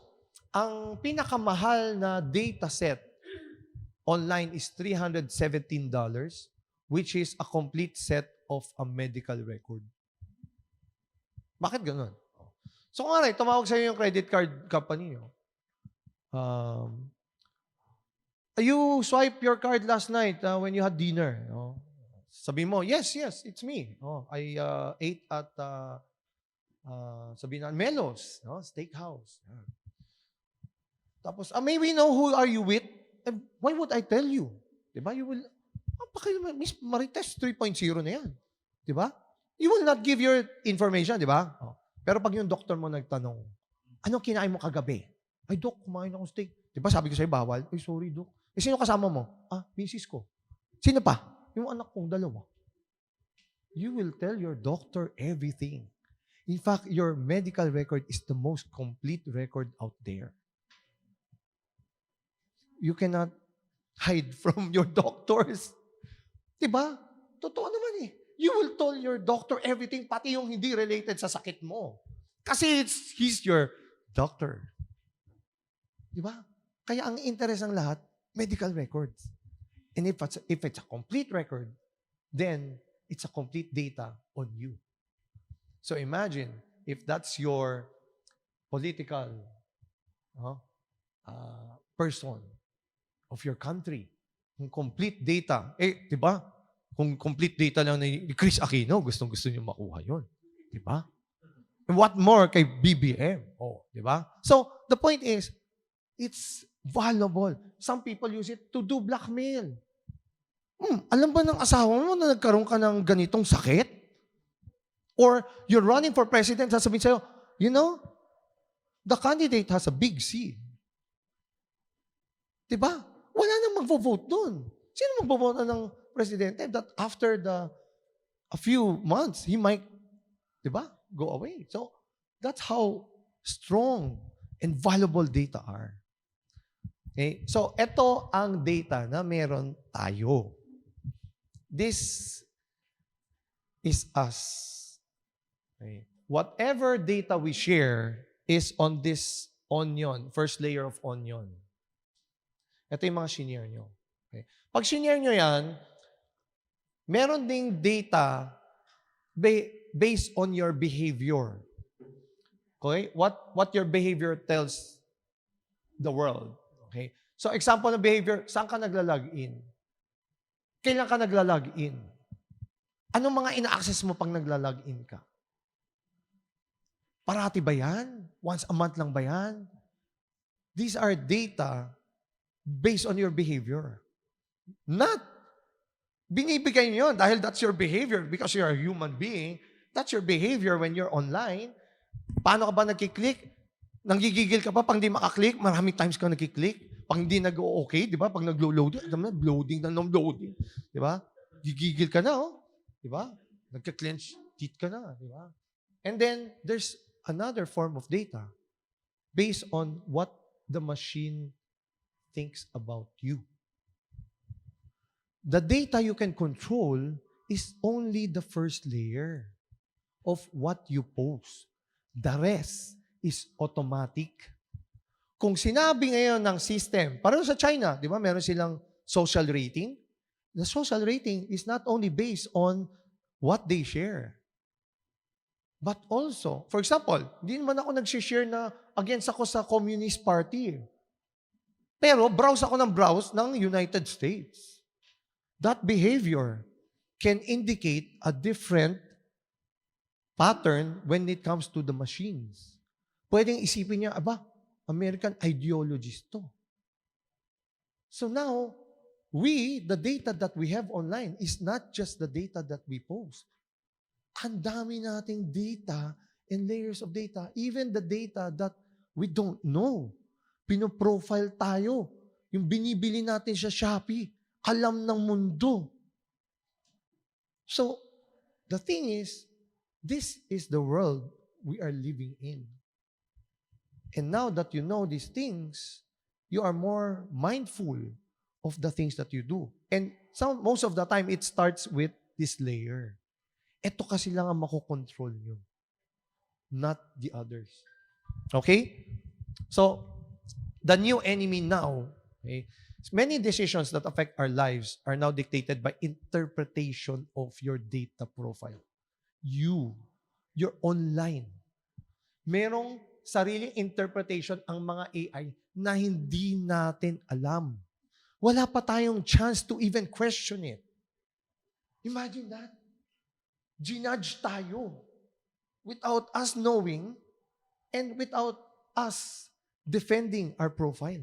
ang pinakamahal na data set online is $317, which is a complete set of a medical record. Bakit ganun? So, nga rin, tumawag sa'yo yung credit card company. You swipe your card last night when you had dinner. Sabi mo, yes, it's me. I ate at, sabi na, Melos, steakhouse. Tapos, may we know who are you with? Why would I tell you? Diba? You will, Miss Marites 3.0 na yan. Diba? You will not give your information, diba? Pero pag yung doktor mo nagtanong, anong kinain mo kagabi? Ay, Dok, kumain ako steak. Diba sabi ko sa'yo, bawal? Ay, sorry, Dok. Sino kasama mo? Misis ko. Sino pa? Yung anak kong dalawa. You will tell your doctor everything. In fact, your medical record is the most complete record out there. You cannot hide from your doctors. Diba? Totoo naman eh. You will tell your doctor everything, pati yung hindi related sa sakit mo. Kasi he's your doctor. Diba? Kaya ang interest ng lahat, medical records. And if it's a complete record, then it's a complete data on you. So imagine if that's your political person of your country, yung complete data. Diba? Kung complete data lang ni Chris Aquino, gustong-gusto niyo makuha yun. Diba? And what more kay BBM? Diba? So, the point is, it's valuable. Some people use it to do blackmail. Alam ba ng asawa mo na nagkaroon ka ng ganitong sakit? Or you're running for president, sasabihin sa'yo, you know, the candidate has a big C. Diba? Wala nang magvo-vote doon. Sino magvo-vote ng presidente that after a few months, he might, diba, go away. So, that's how strong and valuable data are. Okay? So, ito ang data na meron tayo. This is us. Okay? Whatever data we share is on this onion, first layer of onion. Ito yung mga shinare nyo. Okay? Pag shinare nyo yan, meron ding data based on your behavior. Okay? What your behavior tells the world. Okay? So, example ng behavior, saan ka nagla-login? Kailan ka nagla-login? Anong mga ina-access mo pag nagla-login ka? Parati ba yan? Once a month lang ba yan? These are data based on your behavior. Not Binibigay niyo yun dahil that's your behavior because you're a human being. That's your behavior when you're online. Paano ka ba nagkiklik? Nanggigigil ka pa pag hindi makaklik? Maraming times ka nagkiklik. Pag hindi nag-okay, di ba? Pag nag-loading, loading na loading. Di ba? Gigigil ka na, oh. Di ba? Nagka-clench teeth ka na, di ba? And then, there's another form of data based on what the machine thinks about you. The data you can control is only the first layer of what you post. The rest is automatic. Kung sinabi ngayon ng system, parang sa China, di ba, meron silang social rating. The social rating is not only based on what they share, but also, for example, hindi naman ako nag-share na against ako sa Communist Party. Pero browse ako ng United States. That behavior can indicate a different pattern when it comes to the machines. Pwedeng isipin niya, American ideologist to. So now, the data that we have online is not just the data that we post. Ang dami nating data and layers of data, even the data that we don't know. Pinoprofile tayo. Yung binibili natin sa Shopee, alam ng mundo. So, the thing is, this is the world we are living in. And now that you know these things, you are more mindful of the things that you do. And most of the time, it starts with this layer. Ito kasi lang ang makokontrol nyo. Not the others. Okay? So, the new enemy now, okay, many decisions that affect our lives are now dictated by interpretation of your data profile. You're online. Merong sariling interpretation ang mga AI na hindi natin alam. Wala pa tayong chance to even question it. Imagine that. Ginudge tayo without us knowing and without us defending our profile.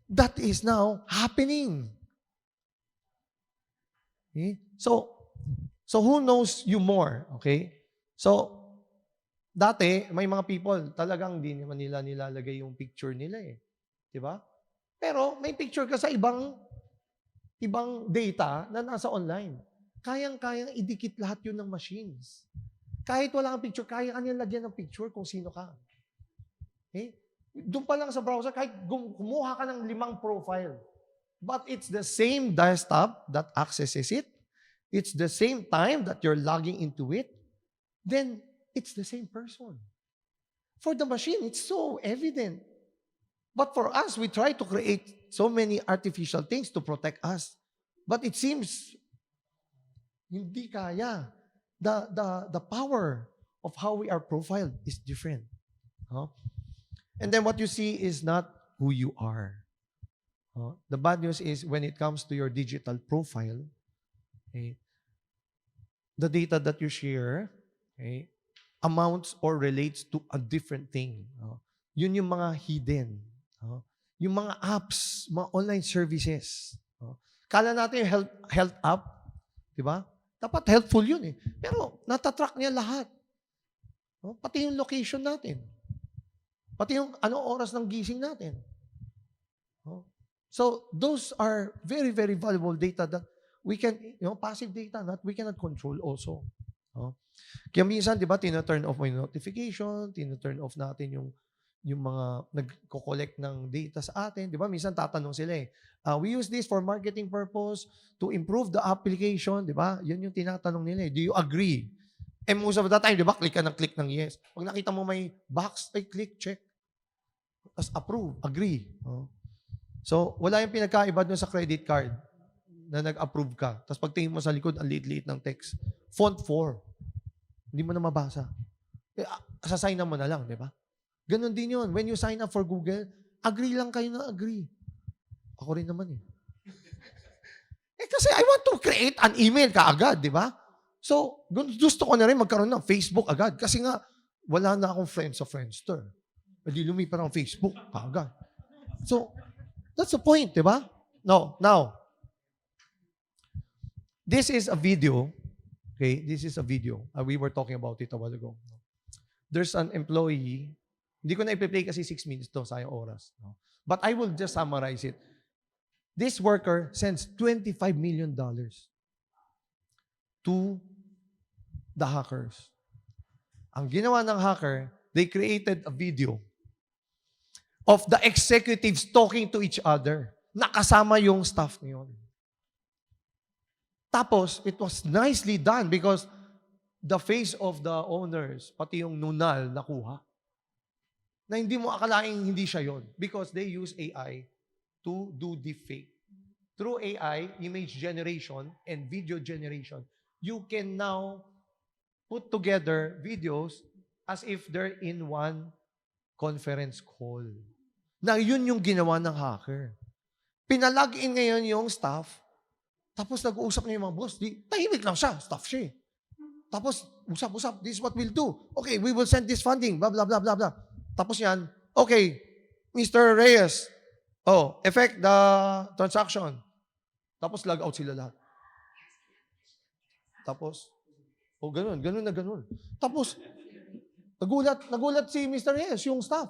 That is now happening. Okay? So who knows you more? Okay? So, dati, may mga people, talagang di naman nila nilalagay yung picture nila eh. Diba? Pero may picture ka sa ibang data na nasa online. Kayang-kayang idikit lahat yun ng machines. Kahit wala kang picture, kaya ka niya lagyan ng picture kung sino ka. Okay? Doon pa lang sa browser, kahit kumuha ka ng 5 profile. But it's the same desktop that accesses it. It's the same time that you're logging into it. Then, it's the same person. For the machine, it's so evident. But for us, we try to create so many artificial things to protect us. But it seems hindi kaya. The power of how we are profiled is different. Huh? And then what you see is not who you are. The bad news is when it comes to your digital profile, okay, the data that you share, okay, amounts or relates to a different thing. Yun yung mga hidden. Yung mga apps, mga online services. Kala natin yung health app, di ba? Dapat helpful yun eh. Pero natatrack niya lahat. Pati yung location natin. Pati yung anong oras ng gising natin. So, those are very, very valuable data that we can, passive data that we cannot control also. Kaya minsan, di ba, tina-turn off mo yung notification, tina-turn off natin yung mga nagko-collect ng data sa atin. Di ba, minsan tatanong sila eh, we use this for marketing purpose to improve the application. Di ba? Yun yung tinatanong nila eh. Do you agree? And most of the time, di ba, click ng yes. Pag nakita mo may box, ay click, check. Tapos approve, agree. So, wala yung pinagkaiba doon sa credit card na nag-approve ka. Tapos pagtingin mo sa likod, ang liit-liit ng text. Font 4. Hindi mo na mabasa. Sasign na mo na lang, di ba? Ganon din yun. When you sign up for Google, agree lang kayo na agree. Ako rin naman eh. Kasi I want to create an email kaagad, di ba? So, gusto ko na rin magkaroon ng Facebook agad. Kasi nga, wala na akong friends sa Friendster. Hindi lumipat ang Facebook kaagad. So, that's the point, di ba? No, now, This is a video. Okay, this is a video. We were talking about it a while ago. There's an employee. Hindi ko na i-play kasi 6 minutes to, sayang oras. No? But I will just summarize it. This worker sends $25 million to the hackers. Ang ginawa ng hacker, they created a video of the executives talking to each other. Nakasama yung staff niyon. Tapos, it was nicely done because the face of the owners, pati yung nunal, nakuha. Na hindi mo akalaing hindi siya yon because they use AI to do deepfake. Through AI, image generation and video generation, you can now put together videos as if they're in one conference call. Na yun yung ginawa ng hacker. Pinalag in ngayon yung staff, tapos nag-uusap niya yung mga boss. Tahimik lang siya, staff siya. Tapos, usap, this is what we'll do. Okay, we will send this funding, blah, blah, blah, blah, blah. Tapos yan, okay, Mr. Reyes, effect the transaction. Tapos log out sila lahat. Tapos, ganun na ganun. Tapos, nagulat si Mr. Reyes, yung staff.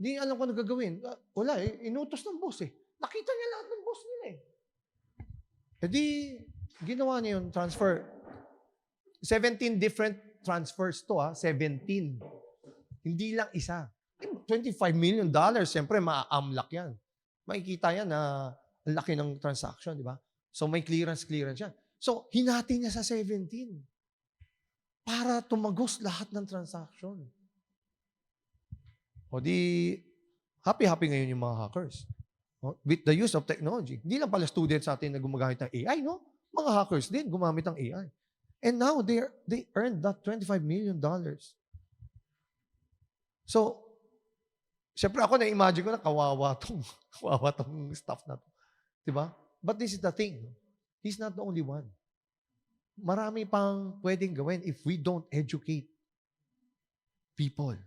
Hindi alam kung ano gagawin. Wala, inutos ng boss eh. Nakita niya lahat ng boss nila eh. E di, ginawa niya yung transfer. 17 different transfers to 17. Hindi lang isa. $25 million, siyempre maa-amlak yan. Makikita yan na ang laki ng transaction, di ba? So may clearance yan. So, hinati niya sa 17 para tumagos lahat ng transaction. O di, happy-happy ngayon yung mga hackers. With the use of technology. Hindi lang pala students natin na gumagamit ng AI, no? Mga hackers din gumamit ng AI. And now, they earned that $25 million. So, siyempre ako na-imagine ko na kawawa tong staff na to. Diba? But this is the thing. He's not the only one. Marami pang pwedeng gawin if we don't educate people.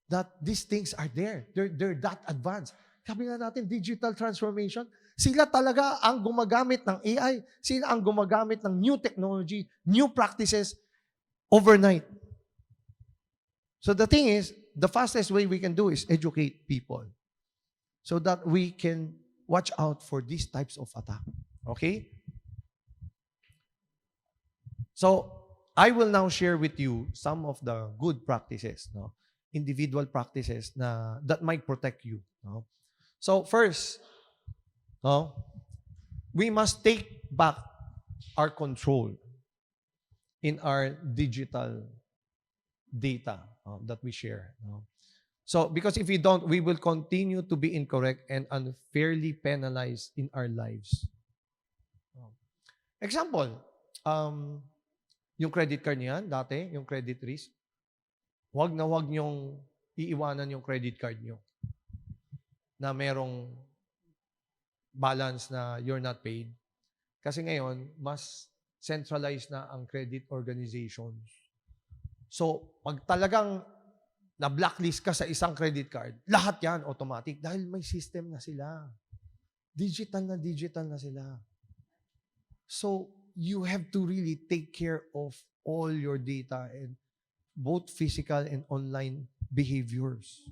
That these things are there. They're that advanced. Sabi nga natin, digital transformation, sila talaga ang gumagamit ng AI, sila ang gumagamit ng new technology, new practices overnight. So the thing is, the fastest way we can do is educate people so that we can watch out for these types of attack. Okay? So, I will now share with you some of the good practices, no? Individual practices that might protect you. No? So first, no, we must take back our control in our digital data that we share. No? So because if we don't, we will continue to be incorrect and unfairly penalized in our lives. Example, yung credit card niyan, dati, yung credit risk, wag niyong iiwanan yung credit card niyo na merong balance na you're not paid. Kasi ngayon, mas centralized na ang credit organizations. So, pag talagang na-blacklist ka sa isang credit card, lahat yan automatic dahil may system na sila. Digital na sila. So, you have to really take care of all your data and both physical and online behaviors.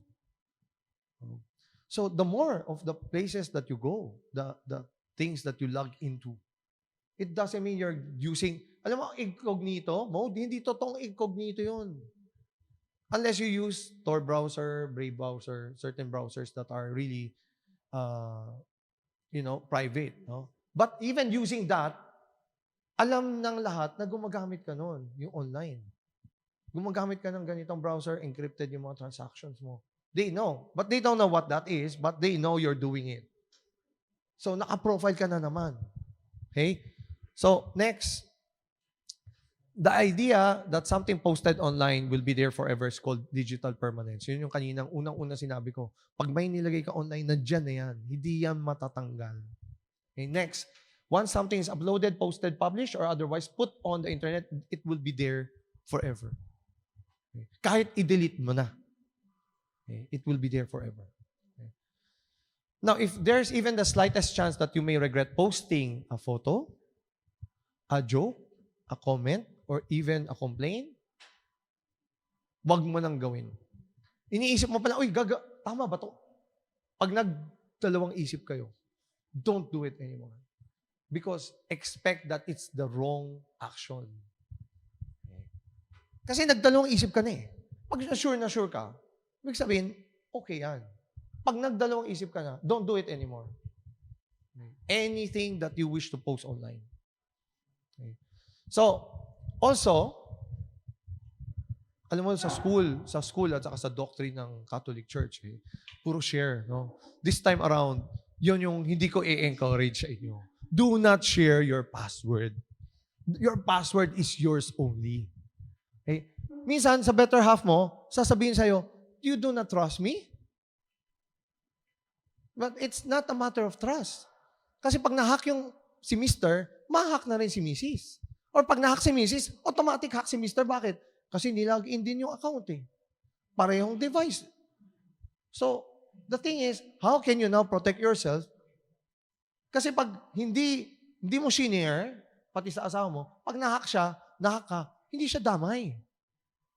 So the more of the places that you go, the things that you log into, it doesn't mean you're using, alam mo, incognito mode, hindi totoong incognito yun. Unless you use Tor browser, Brave browser, certain browsers that are really, private. No? But even using that, alam ng lahat na gumagamit ka nun, yung online. Gumagamit ka ng ganitong browser, encrypted yung mga transactions mo. They know. But they don't know what that is, but they know you're doing it. So, naka-profile ka na naman. Okay? So, next. The idea that something posted online will be there forever is called digital permanence. Yun yung kaninang unang-una sinabi ko. Pag may nilagay ka online, nandyan na yan. Hindi yan matatanggal. Okay, next. Once something is uploaded, posted, published, or otherwise put on the internet, it will be there forever. Okay. Kahit i-delete mo na. Okay. It will be there forever. Okay. Now, if there's even the slightest chance that you may regret posting a photo, a joke, a comment, or even a complaint, wag mo nang gawin. Iniisip mo pala, uy, tama ba to? Pag nagdalawang isip kayo, don't do it anymore. Because expect that it's the wrong action. Okay? Kasi nagdalawang isip ka na eh. Pag na sure ka, ibig sabihin, okay yan. Pag nagdalawang isip ka na, don't do it anymore. Anything that you wish to post online. Okay. So, also, alam mo, sa school at saka sa doctrine ng Catholic Church, puro share. No? This time around, yun yung hindi ko i-encourage sa inyo. Do not share your password. Your password is yours only. Okay? Minsan, sa better half mo, sasabihin sa'yo, you do not trust me? But it's not a matter of trust. Kasi pag nahack yung si Mr., mahack na rin si Mrs. Or pag nahack si Mrs., automatic hack si Mr. Bakit? Kasi nilagin din yung account eh. Parehong device. So, the thing is, how can you now protect yourself? Kasi pag hindi mo shinare, pati sa asawa mo, pag nahack ka, hindi siya damay.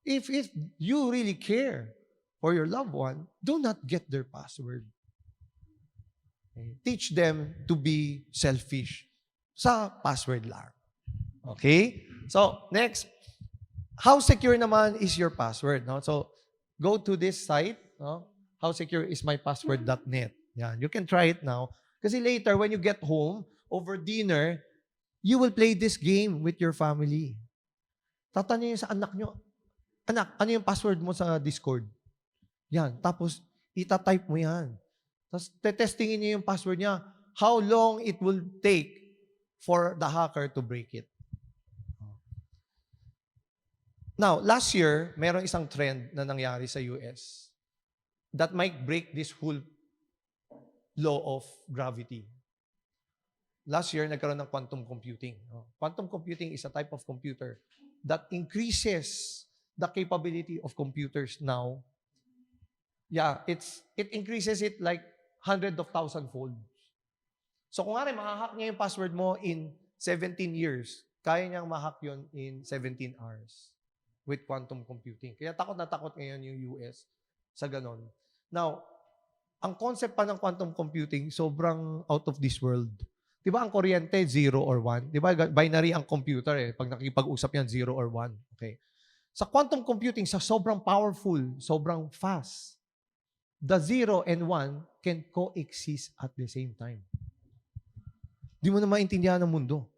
If you really care for your loved one, do not get their password. Okay? Teach them to be selfish sa password lang. Okay? So, next. How secure naman is your password? No? So, go to this site, no? howsecureismypassword.net. Yan. You can try it now. Kasi later, when you get home, over dinner, you will play this game with your family. Tatanungin sa anak nyo, anak, ano yung password mo sa Discord? Yan. Tapos, itatype mo yan. Tapos, tetestingin niyo yung password niya. How long it will take for the hacker to break it. Now, last year, mayroong isang trend na nangyari sa US that might break this whole law of gravity. Last year, nagkaroon ng quantum computing. Quantum computing is a type of computer that increases the capability of computers now. Yeah, it increases it like 100,000 fold. So kung nga rin, mahahack niya yung password mo in 17 years, kaya niyang mahack yun in 17 hours with quantum computing. Kaya takot na takot ngayon yung US sa ganon. Now, ang concept pa ng quantum computing, sobrang out of this world. Di ba ang kuryente, 0 or 1? Di ba binary ang computer eh. Pag nakikipag-usap yan, 0 or 1. Okay. Sa quantum computing, sa sobrang powerful, sobrang fast, the 0 and 1 can coexist at the same time. Di mo na maintindihan ng mundo.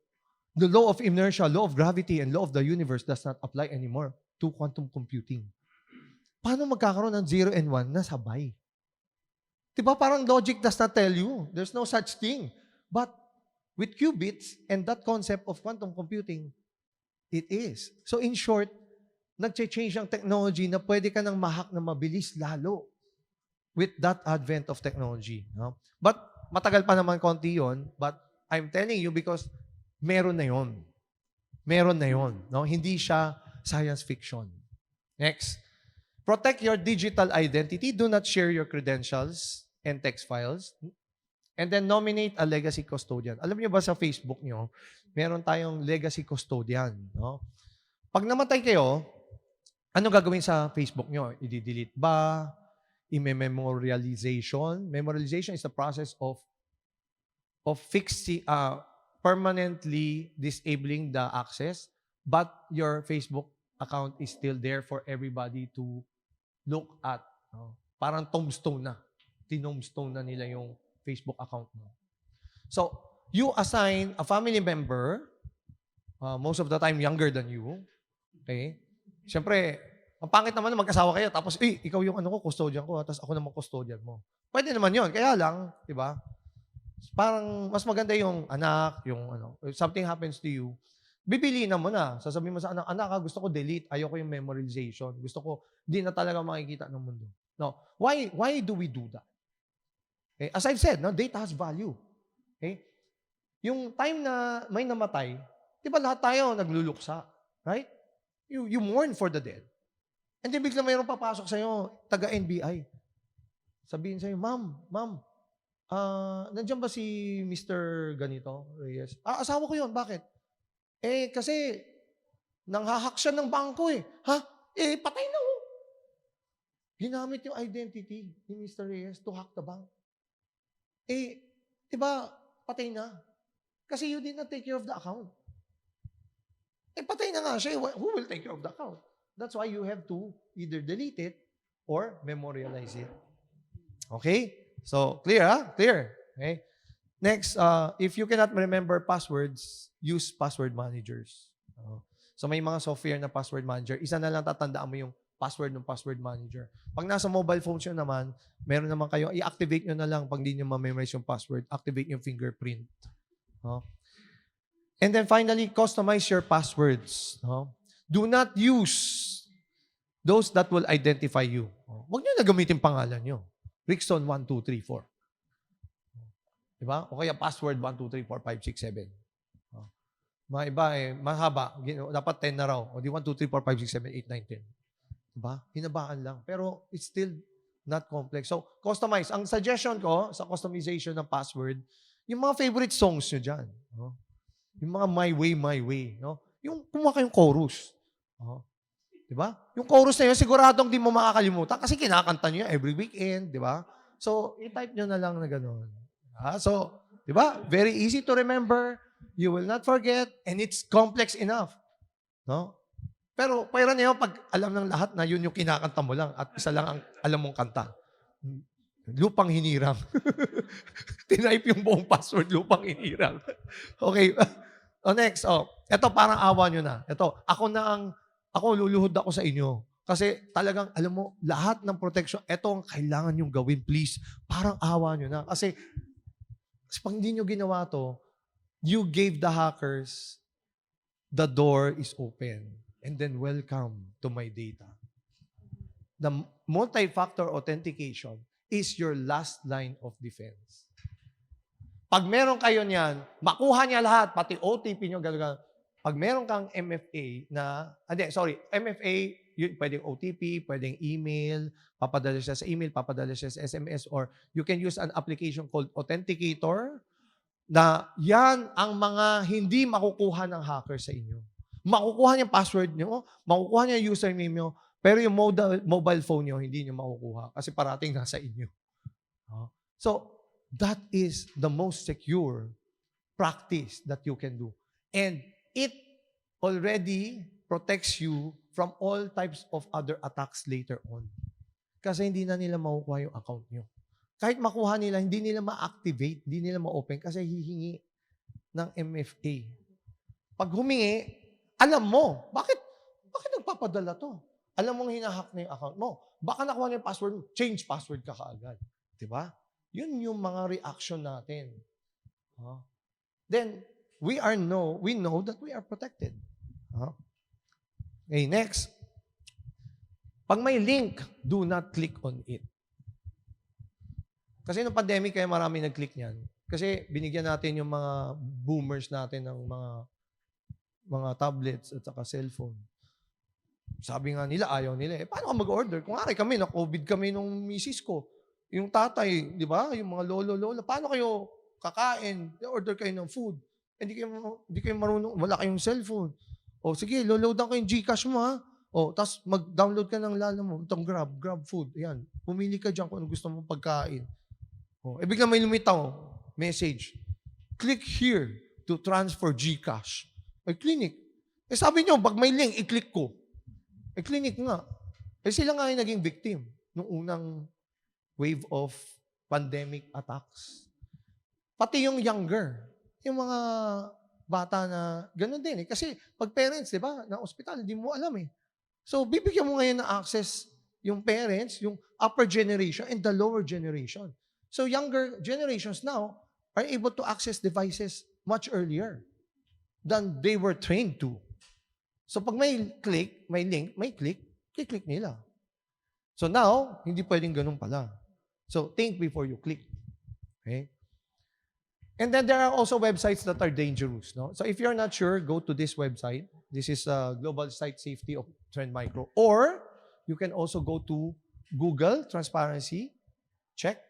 The law of inertia, law of gravity, and law of the universe does not apply anymore to quantum computing. Paano magkakaroon ng 0 and 1 na sabay? Diba parang logic does not tell you. There's no such thing. But with qubits and that concept of quantum computing, it is. So in short, nag-change ang technology na pwede ka nang mahak na mabilis lalo with that advent of technology. No? But matagal pa naman konti yun. But I'm telling you because meron na yun. Meron na yun. No? Hindi siya science fiction. Next. Protect your digital identity. Do not share your credentials and text files. And then nominate a legacy custodian. Alam niyo ba sa Facebook niyo, meron tayong legacy custodian. No? Pag namatay kayo, ano gagawin sa Facebook niyo? I-delete ba? I-memorialization? Memorialization is the process of fixing, permanently disabling the access, but your Facebook account is still there for everybody to look at. No? Parang tombstone na. Tinombstone na nila yung Facebook account mo. So, you assign a family member, most of the time younger than you. Okay? Siyempre, ang pangit naman na mag-asawa kayo, tapos, ikaw yung custodian ko, tapos ako naman custodian mo. Pwede naman yun. Kaya lang, di ba? Parang mas maganda yung anak, yung if something happens to you, bibili na mo na. Sasabihin mo sa anak, gusto ko delete, ayoko yung memorization. Gusto ko, di na talaga makikita ng mundo. No. Why do we do that? Okay? As I've said, no, data has value. Okay? Yung time na may namatay, di ba lahat tayo nagluluksa? Right? You mourn for the dead. And then bigla mayroong papasok sa'yo, taga-NBI. Sabihin sa'yo, Ma'am, nandiyan ba si Mr. Ganito, Reyes? Asawa ko yun. Bakit? Kasi, nanghahack siya ng bangko eh. Ha? Patay na oh. Ginamit yung identity ni Mr. Reyes to hack the bank. Di ba, patay na. Kasi you did not take care of the account. Patay na nga siya. Who will take care of the account? That's why you have to either delete it or memorialize it. Okay? So, clear ha? Clear. Okay? Next, if you cannot remember passwords, use password managers. So, may mga software na password manager. Isa na lang tatandaan mo yung password ng password manager. Pag nasa mobile phones nyo naman, meron naman kayo, i-activate nyo na lang pag di nyo ma-memorize yung password, activate yung fingerprint. And then finally, customize your passwords. Do not use those that will identify you. Huwag nyo na gamitin pangalan nyo. Ricson 1, 2, 3, 4. Diba? O kaya password 1, 2, 3, 4, 5, 6, 7. Mga iba mahaba. Dapat 10 na raw. O di 1, 2, 3, 4, 5, 6, 7, 8, 9, 10. Diba? Hinabaan lang. Pero it's still not complex. So, customize. Ang suggestion ko sa customization ng password, yung mga favorite songs nyo dyan. Yung mga My Way, My Way. Yung kumuha kayong chorus. Diba? Yung chorus na yun, siguradong di mo makakalimutan kasi kinakanta nyo every weekend. Diba? So, i-type nyo na lang na gano'n. So, diba? Very easy to remember. You will not forget and it's complex enough. Pero, pwera niyo pag alam ng lahat na yun yung kinakanta mo lang at isa lang ang alam mong kanta. Lupang hinirang. Tinype yung buong password, lupang hinirang. Okay. Next. Ito parang awa nyo na. Ako luluhod ako sa inyo. Kasi talagang, alam mo, lahat ng protection, ito ang kailangan nyong gawin, please. Parang awa nyo na. Kasi pag hindi nyo ginawa to, you gave the hackers, the door is open. And then welcome to my data. The multi-factor authentication is your last line of defense. Pag meron kayo niyan, makuha niya lahat, pati OTP nyo, gano'n. Pag meron kang MFA MFA, yun, pwedeng OTP, pwedeng email, papadala siya sa email, papadala siya sa SMS, or you can use an application called Authenticator, na yan ang mga hindi makukuha ng hacker sa inyo. Makukuha niya password nyo, makukuha niya username nyo, pero yung mobile phone nyo, hindi nyo makukuha kasi parating nasa inyo. So, that is the most secure practice that you can do. And it already protects you from all types of other attacks later on. Kasi hindi na nila makukuha yung account nyo. Kahit makuha nila, hindi nila ma-activate, hindi nila ma-open kasi hihingi ng MFA. Pag humingi, alam mo, bakit nagpapadala to? Alam mong hinahack na yung account mo. Baka nakuha na yung password mo, change password ka kaagad. Diba? Yun yung mga reaction natin. Then, we know that we are protected. Okay, next. Pag may link, do not click on it. Kasi nung pandemic, kaya marami nag-click niyan. Kasi binigyan natin yung mga boomers natin ng mga tablets at saka cellphone. Sabi nga nila, ayaw nila. Paano ka mag-order? Kung kami, na-COVID kami nung misis ko. Yung tatay, di ba? Yung mga lolo-lola. Paano kayo kakain? Order kayo ng food. Hindi kayo marunong, wala kayong cellphone. Sige, loadan ko yung GCash mo ha. Tapos mag-download ka ng lala mo. Itong Grab food. Ayan. Pumili ka dyan kung ano gusto mong pagkain. Biglang may lumitaw. Message. Click here to transfer GCash. Clinic. Sabi nyo, pag may link, i-click ko. Clinic nga. Sila nga yung naging victim nung unang wave of pandemic attacks. Pati yung younger. Yung mga bata na ganun din. Kasi pag parents, di ba, na ospital, hindi mo alam eh. So, bibigyan mo ngayon ng access yung parents, yung upper generation, and the lower generation. So, younger generations now are able to access devices much earlier than they were trained to. So, pag may click, may link, may click nila. So, now, hindi pwedeng ganun pala. So, think before you click. Okay? And then, there are also websites that are dangerous. No? So, if you're not sure, go to this website. This is Global Site Safety of Trend Micro. Or, you can also go to Google, Transparency, check,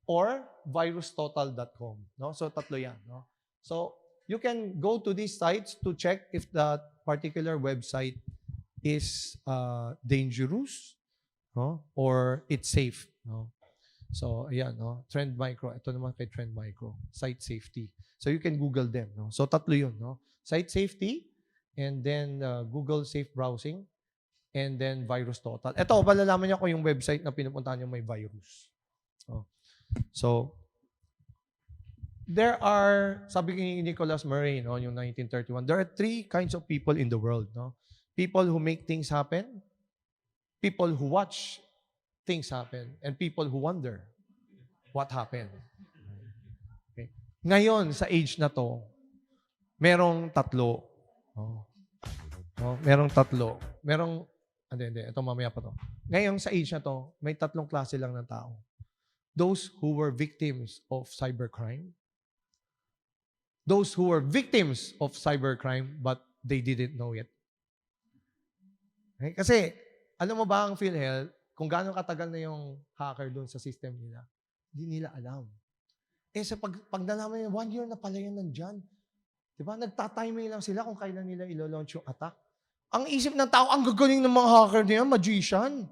or virustotal.com. No? So, tatlo yan. No? So, you can go to these sites to check if that particular website is dangerous, no? Or it's safe. No? So, ayan, no? Trend Micro. Ito naman kay Trend Micro. Site safety. So, you can Google them. No? So, tatlo yun. No? Site safety, and then Google Safe Browsing, and then Virus Total. Ito, malalaman niya kung yung website na pinupuntahan niyo may virus. Oh. So, there are, sabi ni Nicholas Murray, no, yung 1931, there are three kinds of people in the world. No? People who make things happen, people who watch things happen, and people who wonder what happened. Okay. Ngayon, sa age na to, merong tatlo. Oh. Oh, merong tatlo. Hindi. Ito mamaya pa to. Ngayon, sa age na to, may tatlong klase lang ng tao. Those who were victims of cybercrime. Those who were victims of cybercrime, but they didn't know it. Okay? Kasi, alam mo ba ang PhilHealth, kung gaano katagal na yung hacker doon sa system nila, hindi nila alam. Sa pag nalaman nila, 1 year na pala yan nandyan. Diba? Nagtatiming lang sila kung kailan nila ilo-launch yung attack. Ang isip ng tao, ang gagaling ng mga hacker niya, magician.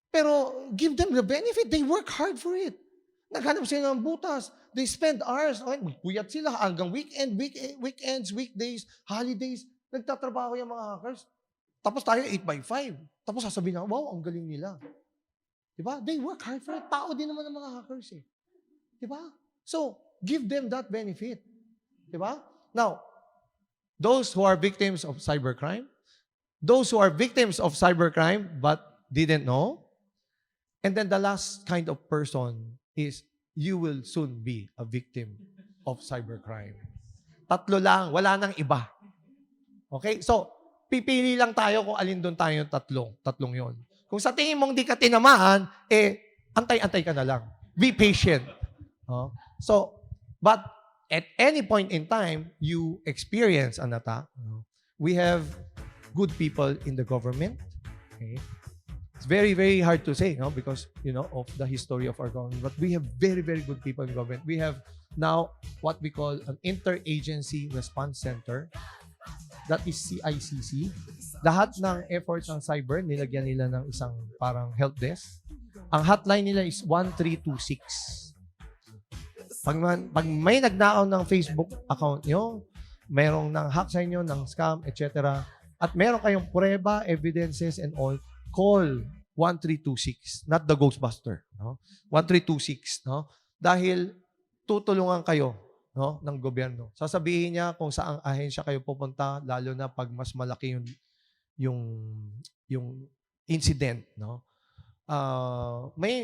Pero give them the benefit. They work hard for it. Naghanap sila ng butas. They spend hours. Okay, magpuyat sila hanggang weekends, weekdays, holidays. Nagtatrabaho yung mga hackers. Tapos tayo 8x5. Tapos sasabihin na, wow, ang galing nila. Diba? They work hard for it. Tao din naman ng mga hackers eh. Diba? So, give them that benefit. Diba? Now, those who are victims of cybercrime, those who are victims of cybercrime but didn't know, and then the last kind of person is you will soon be a victim of cybercrime. Tatlo lang, wala nang iba. Okay? So, pipili lang tayo kung alin doon tayo yung tatlong yon. Kung sa tingin mong di ka tinamaan, antay-antay ka na lang. Be patient. So, but at any point in time, you experience an attack. We have good people in the government. Okay? It's very, very hard to say, no? Because, of the history of our government. But we have very, very good people in government. We have now what we call an Interagency Response Center. That is CICC. Lahat ng efforts ng cyber, nilagyan nila ng isang parang help desk. Ang hotline nila is 1326. Pag may nagnakaw ng Facebook account nyo, merong nang hack sa inyo, ng scam, etc. At meron kayong prueba, evidences, and all, call 1326, not the Ghostbuster. No? 1326. No? Dahil tutulungan kayo, no, ng gobyerno. Sasabihin niya kung saang ahensya kayo pupunta, lalo na pag mas malaki yung incident. No?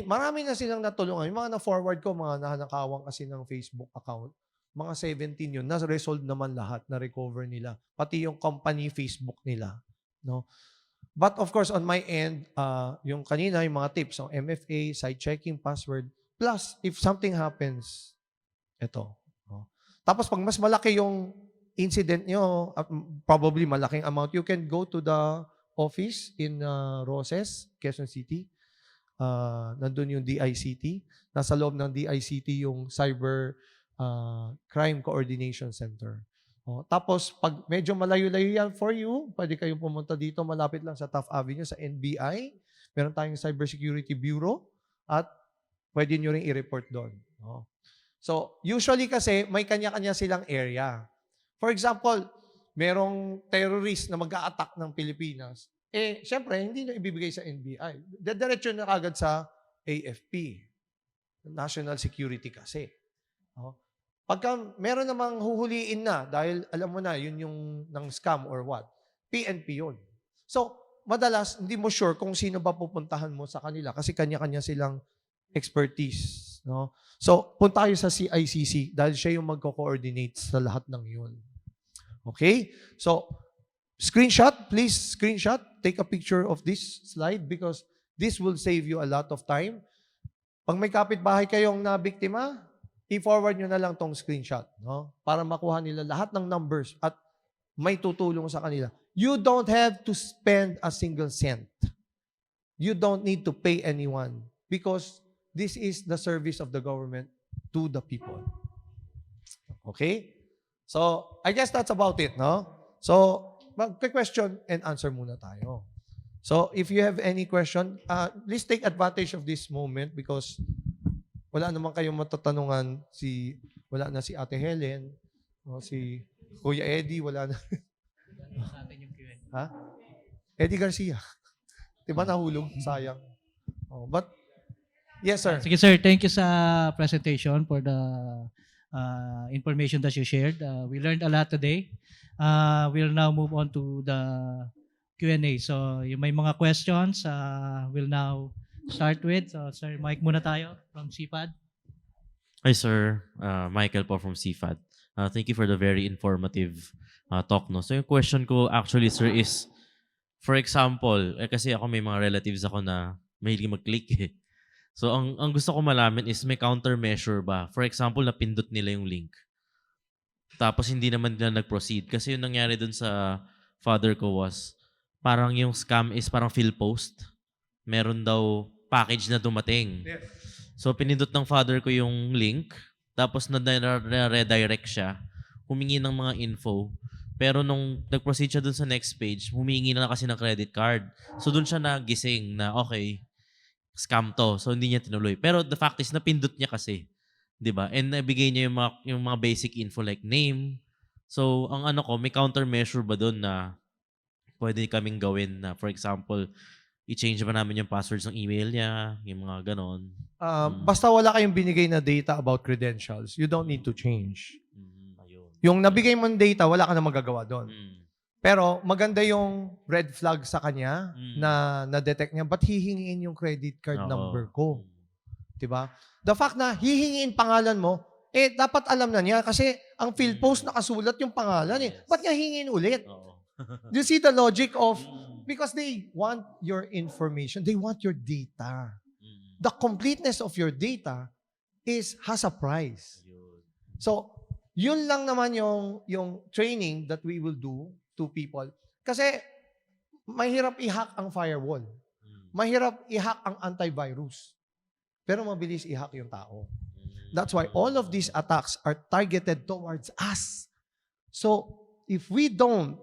Marami na silang natulungan. Yung mga na-forward ko, mga nahanakawang kasi ng Facebook account, mga 17 yun, na-resolve naman lahat, na-recover nila. Pati yung company Facebook nila. No? But of course, on my end, yung kanina, yung mga tips, so MFA, site checking, password, plus, if something happens, eto. No? Tapos, pag mas malaki yung incident nyo, probably malaking amount, you can go to the office in Roses, Quezon City. Nandun yung DICT. Nasa loob ng DICT yung Cyber Crime Coordination Center. Tapos, pag medyo malayo-layo yan for you, pwede kayong pumunta dito, malapit lang sa Taft Avenue, sa NBI. Meron tayong Cybersecurity Bureau at pwede nyo rin i-report doon. So, usually kasi, may kanya-kanya silang area. For example, merong terrorist na mag-a-attack ng Pilipinas. Siyempre, hindi na ibibigay sa NBI. Diretso na agad sa AFP. National Security kasi. Pagka meron namang huhuliin na, dahil alam mo na, yun yung ng scam or what, PNP yun. So, madalas, hindi mo sure kung sino ba pupuntahan mo sa kanila kasi kanya-kanya silang expertise. No? So, punta kayo sa CICC dahil siya yung magko-coordinate sa lahat ng yun. Okay? So, screenshot, please screenshot. Take a picture of this slide because this will save you a lot of time. Pag may kapitbahay kayong nabiktima, i-forward nyo na lang tong screenshot, no? Para makuha nila lahat ng numbers at may tutulong sa kanila. You don't have to spend a single cent. You don't need to pay anyone because this is the service of the government to the people. Okay? So, I guess that's about it, no? So, mag-question and answer muna tayo. So, if you have any question, please take advantage of this moment because wala naman kayong matatanungan wala na si Ate Helen, o si Kuya Eddie, wala na. Ha? Eddie Garcia. Diba nahulog? Sayang. Oh, but, yes, sir. Sige sir, thank you sa presentation for the information that you shared. We learned a lot today. We'll now move on to the Q&A. So yung may mga questions, we'll now start with. So Sir Mike muna tayo from CFAD. Hi sir, Michael po from CFAD. Thank you for the very informative talk. No? So yung question ko actually sir is, for example, kasi ako may mga relatives ako na mahilig mag-click eh. So ang gusto ko malaman is may countermeasure ba? For example, napindot nila yung link. Tapos hindi naman nila nag-proceed. Kasi yung nangyari dun sa father ko was, parang yung scam is parang fill post. Meron daw package na dumating. So pinindot ng father ko yung link, tapos na-redirect siya, humingi ng mga info. Pero nung nag-proceed siya dun sa next page, humingi na kasi ng credit card. So dun siya nagising na okay, scam to. So hindi niya tinuloy. Pero the fact is, napindot niya kasi. 'Di ba? And nabigay niya yung mga basic info like name. So ang ano ko, may countermeasure ba doon na pwede kaming gawin na, for example, i-change ba namin yung passwords ng email niya, yung mga ganon. Basta wala kayong binigay na data about credentials, you don't need to change. Ayun. Yung nabigay mong data, wala ka na magagawa doon. Mm. Pero maganda yung red flag sa kanya na na-detect niya, ba't hihingiin yung credit card Oo. number ko? Diba? The fact na hihingiin pangalan mo, dapat alam na niya kasi ang field post nakasulat yung pangalan eh. Yes. Ba't niya hingin ulit? Oo. Do you see the logic of, because they want your information, they want your data. The completeness of your data has a price. Ayun. So, yun lang naman yung training that we will do to people. Kasi, mahirap i-hack ang firewall. Mahirap i-hack ang antivirus. Pero mabilis i-hack yung tao. That's why all of these attacks are targeted towards us. So, if we don't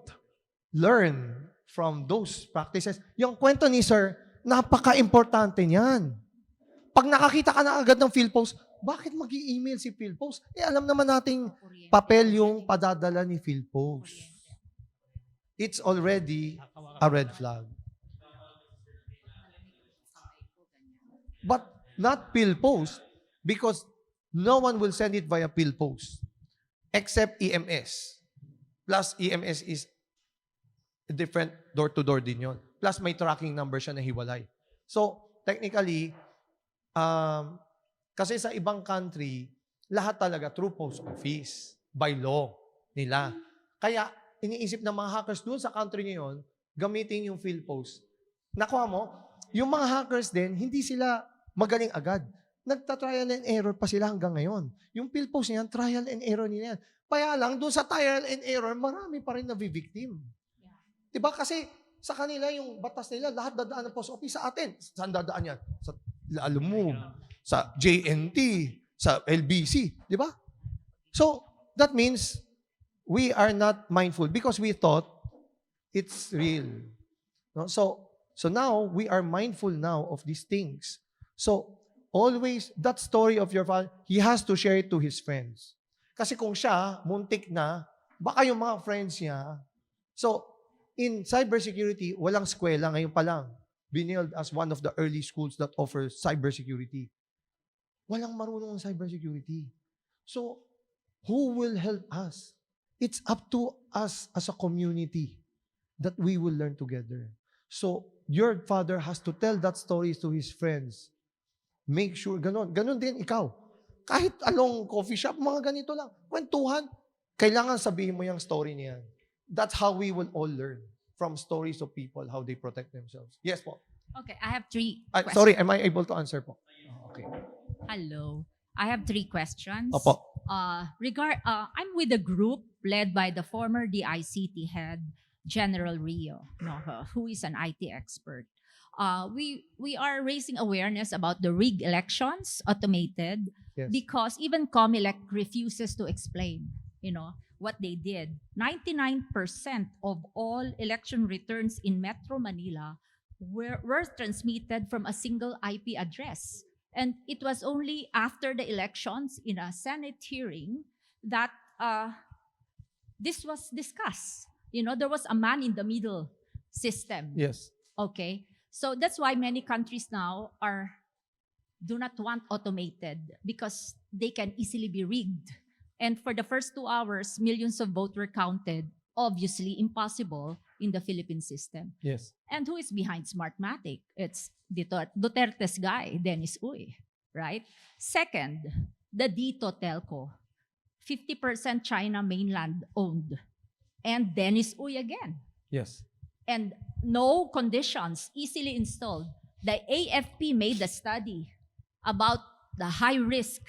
learn from those practices, yung kwento ni Sir, napaka-importante niyan. Pag nakakita ka na agad ng field post, bakit mag-i-email si field post? Alam naman nating papel yung padadala ni field post. It's already a red flag. But not field post because no one will send it via field post except EMS. Plus EMS is different door-to-door din yun. Plus may tracking number siya na hiwalay. So, technically, kasi sa ibang country, lahat talaga through post office, by law nila. Kaya, iniisip ng mga hackers doon sa country ngayon, gamitin yung field post. Nakuha mo, yung mga hackers din, hindi sila magaling agad. Nagta-trial and error pa sila hanggang ngayon. Yung field post niyan, trial and error nila yan. Kaya lang, doon sa trial and error, marami pa rin na-victim. Diba? Kasi sa kanila, yung batas nila, lahat dadaan ng post office. Sa atin, saan dadaan yan? Sa Alumum, sa JNT, sa LBC. Diba? So, that means we are not mindful because we thought it's real. No? So now, we are mindful now of these things. So, always, that story of your father, he has to share it to his friends. Kasi kung siya, muntik na, baka yung mga friends niya. So, in cybersecurity, walang eskwela ngayon pa lang. Benilde as one of the early schools that offers cybersecurity. Walang marunong ng cybersecurity. So, who will help us? It's up to us as a community that we will learn together. So, your father has to tell that story to his friends. Make sure, ganon. Ganon din ikaw. Kahit along coffee shop, mga ganito lang. Kwentuhan, kailangan sabihin mo yung story niyan. That's how we will all learn from stories of people, how they protect themselves. Yes po. Okay, I have three questions. Sorry, am I able to answer po? Okay. Hello. I have three questions. Opo. I'm with a group led by the former DICT head, General Rio, who is an IT expert. We are raising awareness about the rigged elections, automated, Yes. because even COMELEC refuses to explain. what they did. 99% of all election returns in Metro Manila were transmitted from a single IP address. And it was only after the elections in a Senate hearing that this was discussed. There was a man in the middle system. Yes. Okay. So that's why many countries now do not want automated, because they can easily be rigged. And for the first 2 hours, millions of votes were counted. Obviously impossible in the Philippine system. Yes. And who is behind Smartmatic? It's Duterte's guy, Dennis Uy, right? Second, the Dito Telco, 50% China mainland owned, and Dennis Uy again. Yes. And no conditions, easily installed. The AFP made a study about the high risk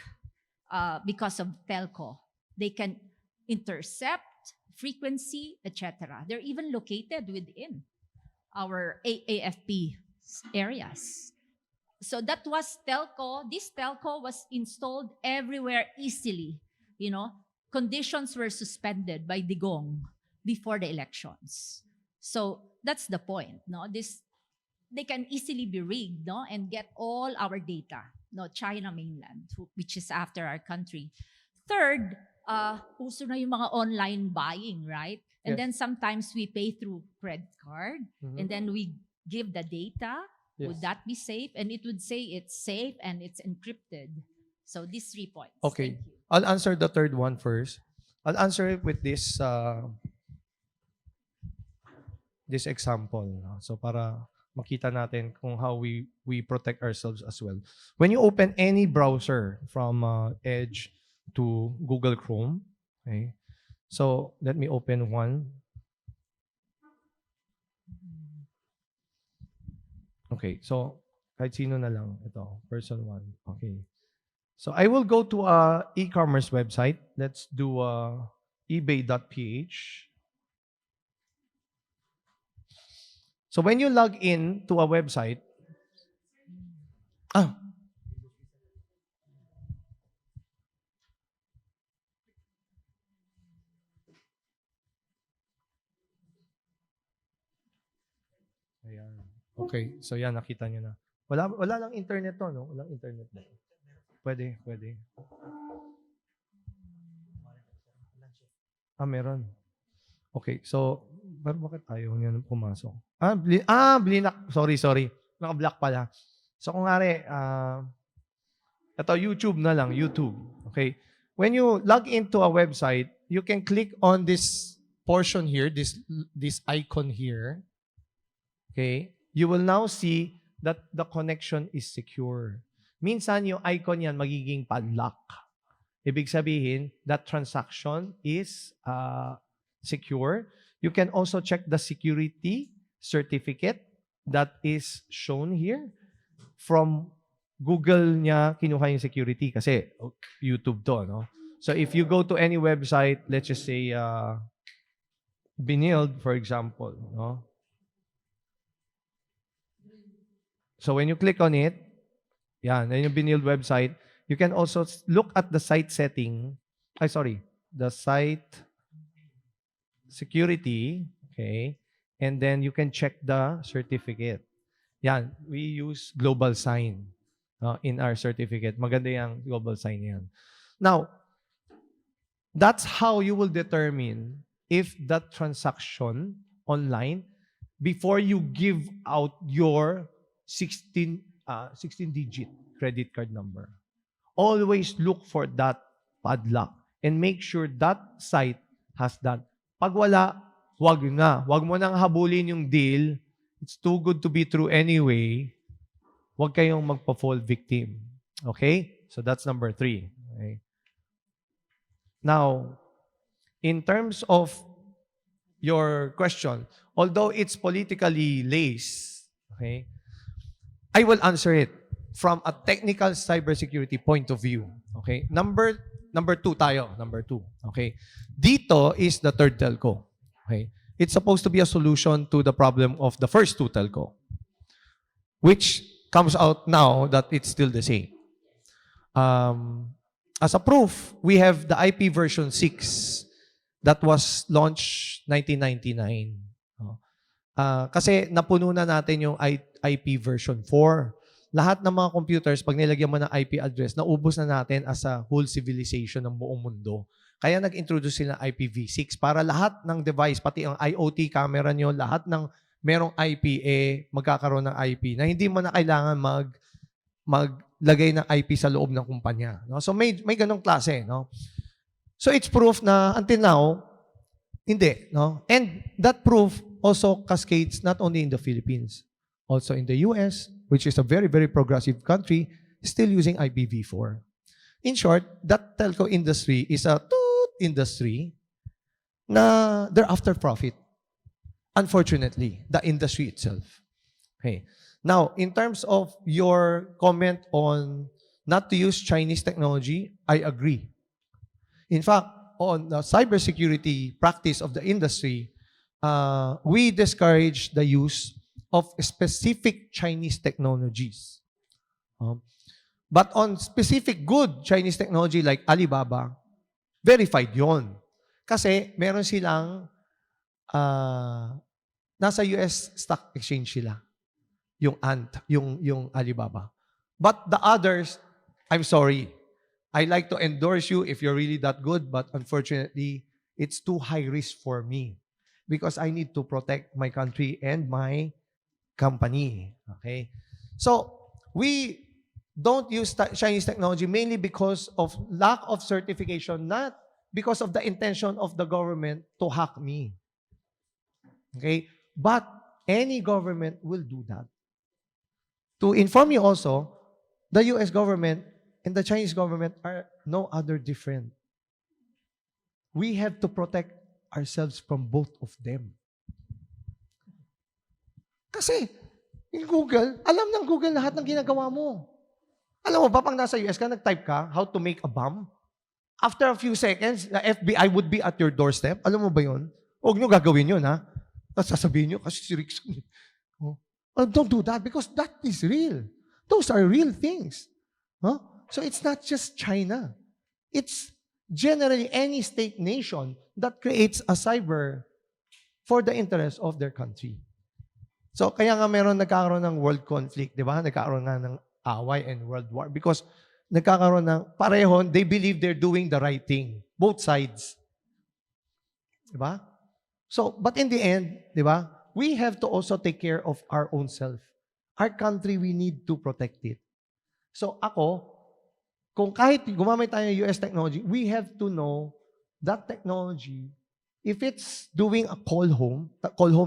because of telco. They can intercept frequency, etc. They're even located within our AFP areas. So that was telco. This telco was installed everywhere easily. Conditions were suspended by Digong before the elections. So that's the point. They can easily be rigged, and get all our data. China mainland, which is after our country. Third, uso na yung mga online buying, right? And Yes. then sometimes we pay through credit card, and then we give the data. Yes. Would that be safe? And it would say it's safe and it's encrypted. So these 3 points. Okay. Thank you. I'll answer the third one first. I'll answer it with this this example. So para makita natin kung how we protect ourselves as well. When you open any browser from Edge to Google Chrome, okay? So let me open one. Okay, so kahit sino na lang ito, person 1. Okay. So I will go to a e-commerce website. Let's do ebay.ph. So when you log in to a website, ayan. Okay, so yan, nakita nyo na. Wala lang internet to, no? Walang internet na. Pwede. Meron. Okay, so, pero bakit ayaw niya pumasok? Blinak. Sorry. Naka-block pala. So, kung ngari, ito, YouTube na lang, YouTube. Okay? When you log into a website, you can click on this portion here, this icon here. Okay? You will now see that the connection is secure. Minsan, yung icon yan magiging padlock. Ibig sabihin, that transaction is secure. You can also check the security certificate that is shown here. From Google niya kinuha yung security kasi YouTube to, no? So if you go to any website, let's just say Benilde, for example, no? So when you click on it, yan yung Benilde website, you can also look at the site setting. The site security, okay? And then you can check the certificate. Yan, we use global sign in our certificate. Maganda yung global sign yan. Now, that's how you will determine if that transaction online, before you give out your 16-digit credit card number. Always look for that padlock and make sure that site has that. Pag wala, wag na. Wag mo nang habulin yung deal. It's too good to be true anyway. Wag kayong magpa-fall victim. Okay? So that's number 3. Okay? Now, in terms of your question, although it's politically laced, okay, I will answer it from a technical cybersecurity point of view. Okay? Number 2 tayo. Number 2. Okay? Dito is the third telco. Okay? It's supposed to be a solution to the problem of the first 2 telco, which comes out now that it's still the same. as a proof, we have the IP version 6 that was launched 1999. Kasi napuno na natin yung IP version 4. Lahat ng mga computers, pag nilagyan mo ng IP address, naubos na natin as a whole civilization ng buong mundo. Kaya nag-introduce sila ng IPv6 para lahat ng device, pati ang IoT camera nyo, lahat ng merong IP, magkakaroon ng IP na hindi mo na kailangan maglagay ng IP sa loob ng kumpanya. No? So may ganong klase. No? So it's proof na until now, hindi. No? And that proof also cascades not only in the Philippines, also in the US, which is a very, very progressive country, still using IPv4. In short, that telco industry is a industry na they're after profit. Unfortunately, the industry itself. Okay. Now, in terms of your comment on not to use Chinese technology, I agree. In fact, on the cybersecurity practice of the industry, we discourage the use of specific Chinese technologies. But on specific good Chinese technology like Alibaba, verified yon. Kasi meron silang nasa US stock exchange sila. Yung yung Alibaba. But the others, I'm sorry. I like to endorse you if you're really that good, but unfortunately, it's too high risk for me because I need to protect my country and my company. Okay? So, we don't use Chinese technology mainly because of lack of certification, not because of the intention of the government to hack me. Okay? But any government will do that. To inform you also, the US government and the Chinese government are no other different. We have to protect ourselves from both of them. Kasi, in Google, alam ng Google lahat ng ginagawa mo. Alam mo ba, pag nasa US ka, nag-type ka, how to make a bomb? After a few seconds, the FBI would be at your doorstep. Alam mo ba yun? Huwag nyo gagawin yun, ha? Tapos sasabihin nyo, kasi si Ricson. Oh. Don't do that because that is real. Those are real things. Huh? So it's not just China. It's generally any state nation that creates a cyber for the interest of their country. So kaya nga meron nagkakaroon ng world conflict, di ba? Nagkakaroon nga ng away and world war because nagkakaroon ng pareho, they believe they're doing the right thing. Both sides. Di ba? So, but in the end, di ba? We have to also take care of our own self. Our country, we need to protect it. So ako, kung kahit gumamit tayo ng US technology, we have to know that technology, if it's doing a call home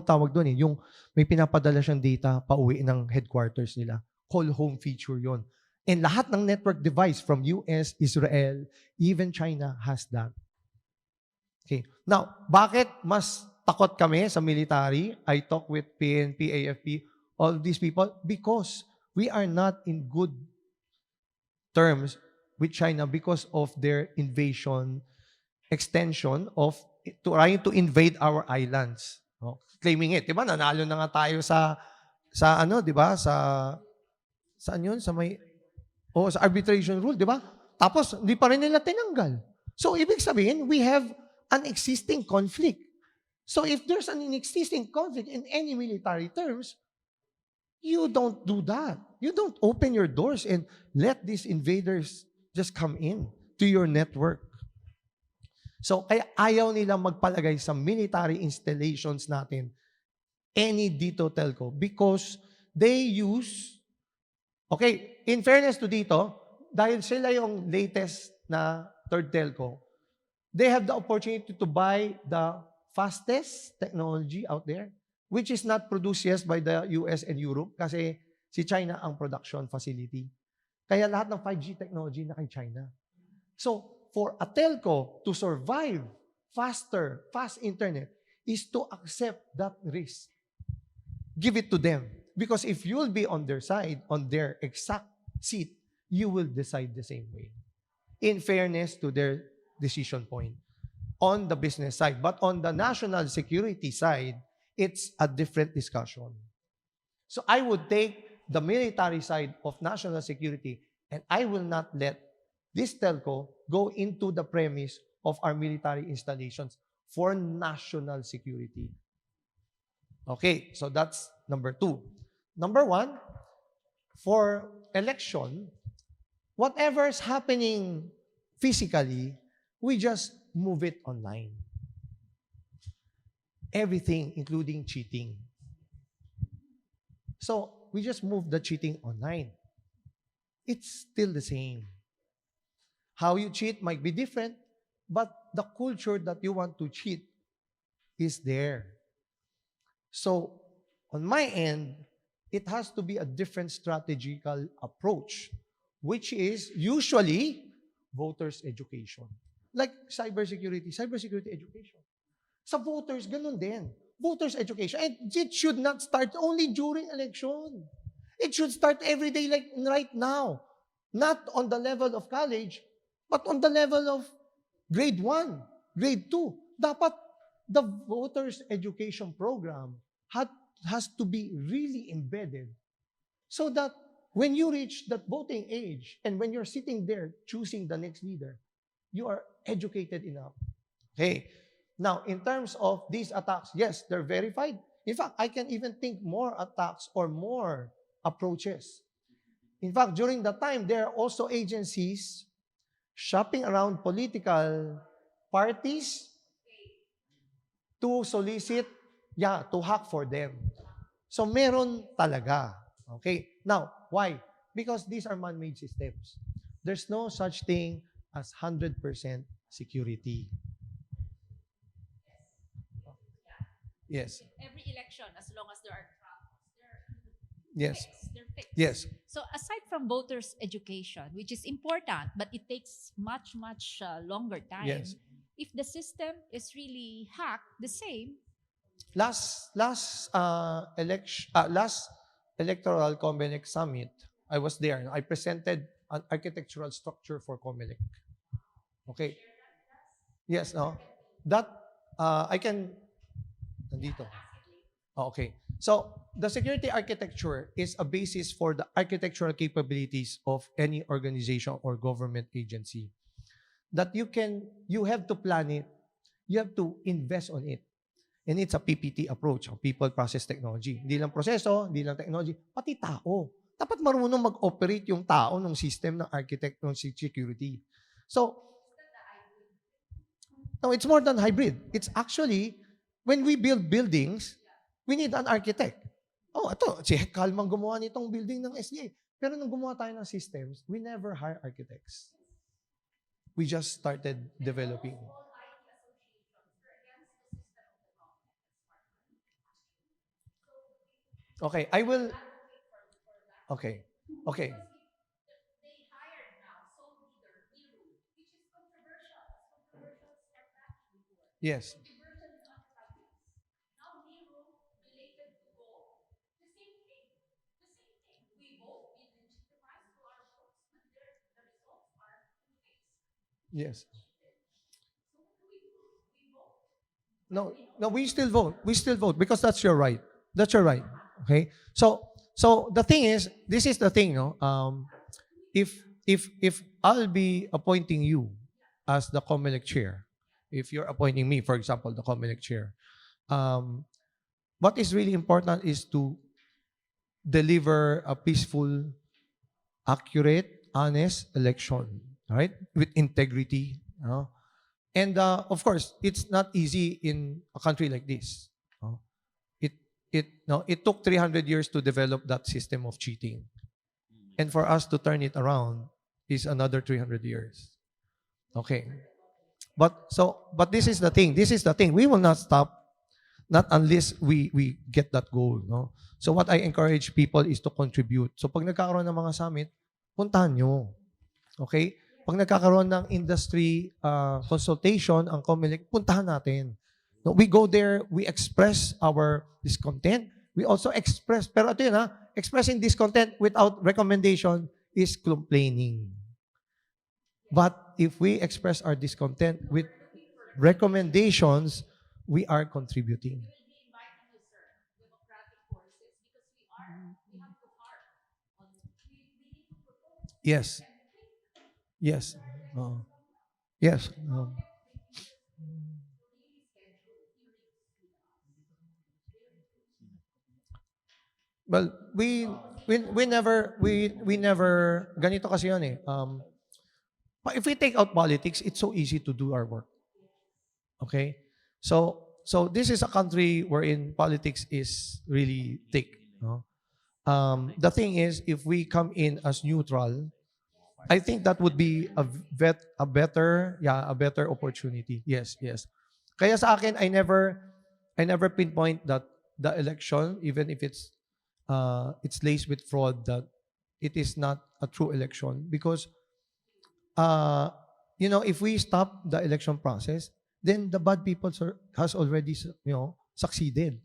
tawag doon yung may pinapadala siyang data pauwi ng headquarters nila. Call home feature yon. And lahat ng network device from US, Israel, even China has that. Okay. Now, bakit mas takot kami sa military? I talk with PNP, AFP, all these people, because we are not in good terms with China because of their invasion, extension of trying to invade our islands. No? Claiming it. Diba? Nanalo na nga tayo sa ano, diba? Saan yun? Sa arbitration rule, diba? Tapos, hindi pa rin nila tinanggal. So, ibig sabihin, we have an existing conflict. So if there's an existing conflict in any military terms, you don't do that. You don't open your doors and let these invaders just come in to your network. So kaya ayaw nilang magpalagay sa military installations natin any dito telco because they use, okay, in fairness to dito, dahil sila yung latest na third telco, they have the opportunity to buy the fastest technology out there, which is not produced yes by the US and Europe kasi si China ang production facility. Kaya lahat ng 5G technology na kay China. So, for a telco to survive fast internet is to accept that risk. Give it to them. Because if you'll be on their side, on their exact seat, you will decide the same way. In fairness to their decision point. On the business side. But on the national security side, it's a different discussion. So I would take the military side of national security and I will not let this telco go into the premise of our military installations for national security. Okay, so that's number 2. Number 1, for election, whatever's happening physically, we just move it online. Everything, including cheating. So, we just move the cheating online. It's still the same. How you cheat might be different, but the culture that you want to cheat is there. So, on my end, it has to be a different strategical approach, which is usually voters education. Like cybersecurity education. Sa voters, ganun din. Voters education. And it should not start only during election. It should start every day like right now. Not on the level of college, but on the level of grade 1, grade 2. Dapat the voters education program has to be really embedded so that when you reach that voting age and when you're sitting there choosing the next leader, you are educated enough. Okay. Now, in terms of these attacks, yes, they're verified. In fact, I can even think more attacks or more approaches. In fact, during that time, there are also agencies shopping around political parties to solicit, to hack for them. So, meron talaga. Okay? Now, why? Because these are man-made systems. There's no such thing as 100% security. Yes. Every election, as long as there are troubles, Yes. they're fixed. Yes. So aside from voters' education, which is important, but it takes much longer time. Yes. If the system is really hacked, the same. Last electoral COMELEC summit, I was there. I presented an architectural structure for COMELEC. Okay. Yes, no. That I can nandito. Oh, okay. So, the security architecture is a basis for the architectural capabilities of any organization or government agency. That you have to plan it, you have to invest on it. And it's a PPT approach, people, process, technology. Hindi lang proseso, hindi lang technology, pati tao. Dapat marunong mag-operate yung tao ng system ng architect ng security. So, no, it's more than hybrid. It's actually, when we build buildings, we need an architect. Oh, ito, si Kalmang gumawa nitong building ng SDA. Pero nung gumawa tayo ng systems, we never hire architects. We just started developing. Okay, I will. Okay, okay. Yes. Yes. No, we still vote. We still vote because that's your right. That's your right. Okay. So the thing is, this is the thing, no. If I'll be appointing you as the COMELEC chair, if you're appointing me, for example, the COMELEC chair, what is really important is to deliver a peaceful, accurate, honest election, right? With integrity. And of course, it's not easy in a country like this. It took 300 years to develop that system of cheating. And for us to turn it around is another 300 years. Okay. But this is the thing. This is the thing. We will not stop not unless we get that goal, no? So what I encourage people is to contribute. So pag nagkakaroon ng mga summit, puntahan nyo. Okay? Pag nagkakaroon ng industry consultation, ang COMELEC, puntahan natin. No, we go there, we express our discontent. We also express, pero ito yun expressing discontent without recommendation is complaining. But if we express our discontent with recommendations, we are contributing. Yes. Yes. Yes. Well, we never ganito kasi yun eh. If we take out politics, it's so easy to do our work. Okay? So this is a country wherein politics is really thick. No? The thing is, if we come in as neutral, I think that would be a better opportunity. Yes, yes. Kaya sa akin, I never pinpoint that the election, even if it's laced with fraud, that it is not a true election because if we stop the election process, then the bad people has already succeeded.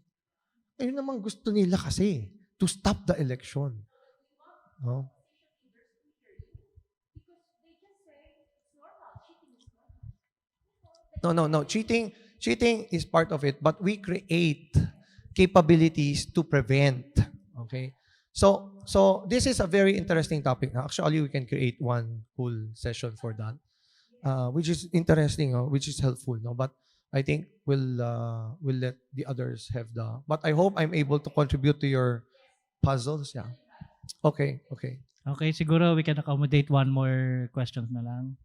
Ayun naman gusto nila kasi to stop the election. No? No. Cheating is part of it, but we create capabilities to prevent. Okay? So this is a very interesting topic. Actually, we can create one whole session for that, which is interesting, which is helpful. No? But I think we'll let the others have the. But I hope I'm able to contribute to your puzzles. Yeah. Okay. Okay, siguro we can accommodate one more question na lang.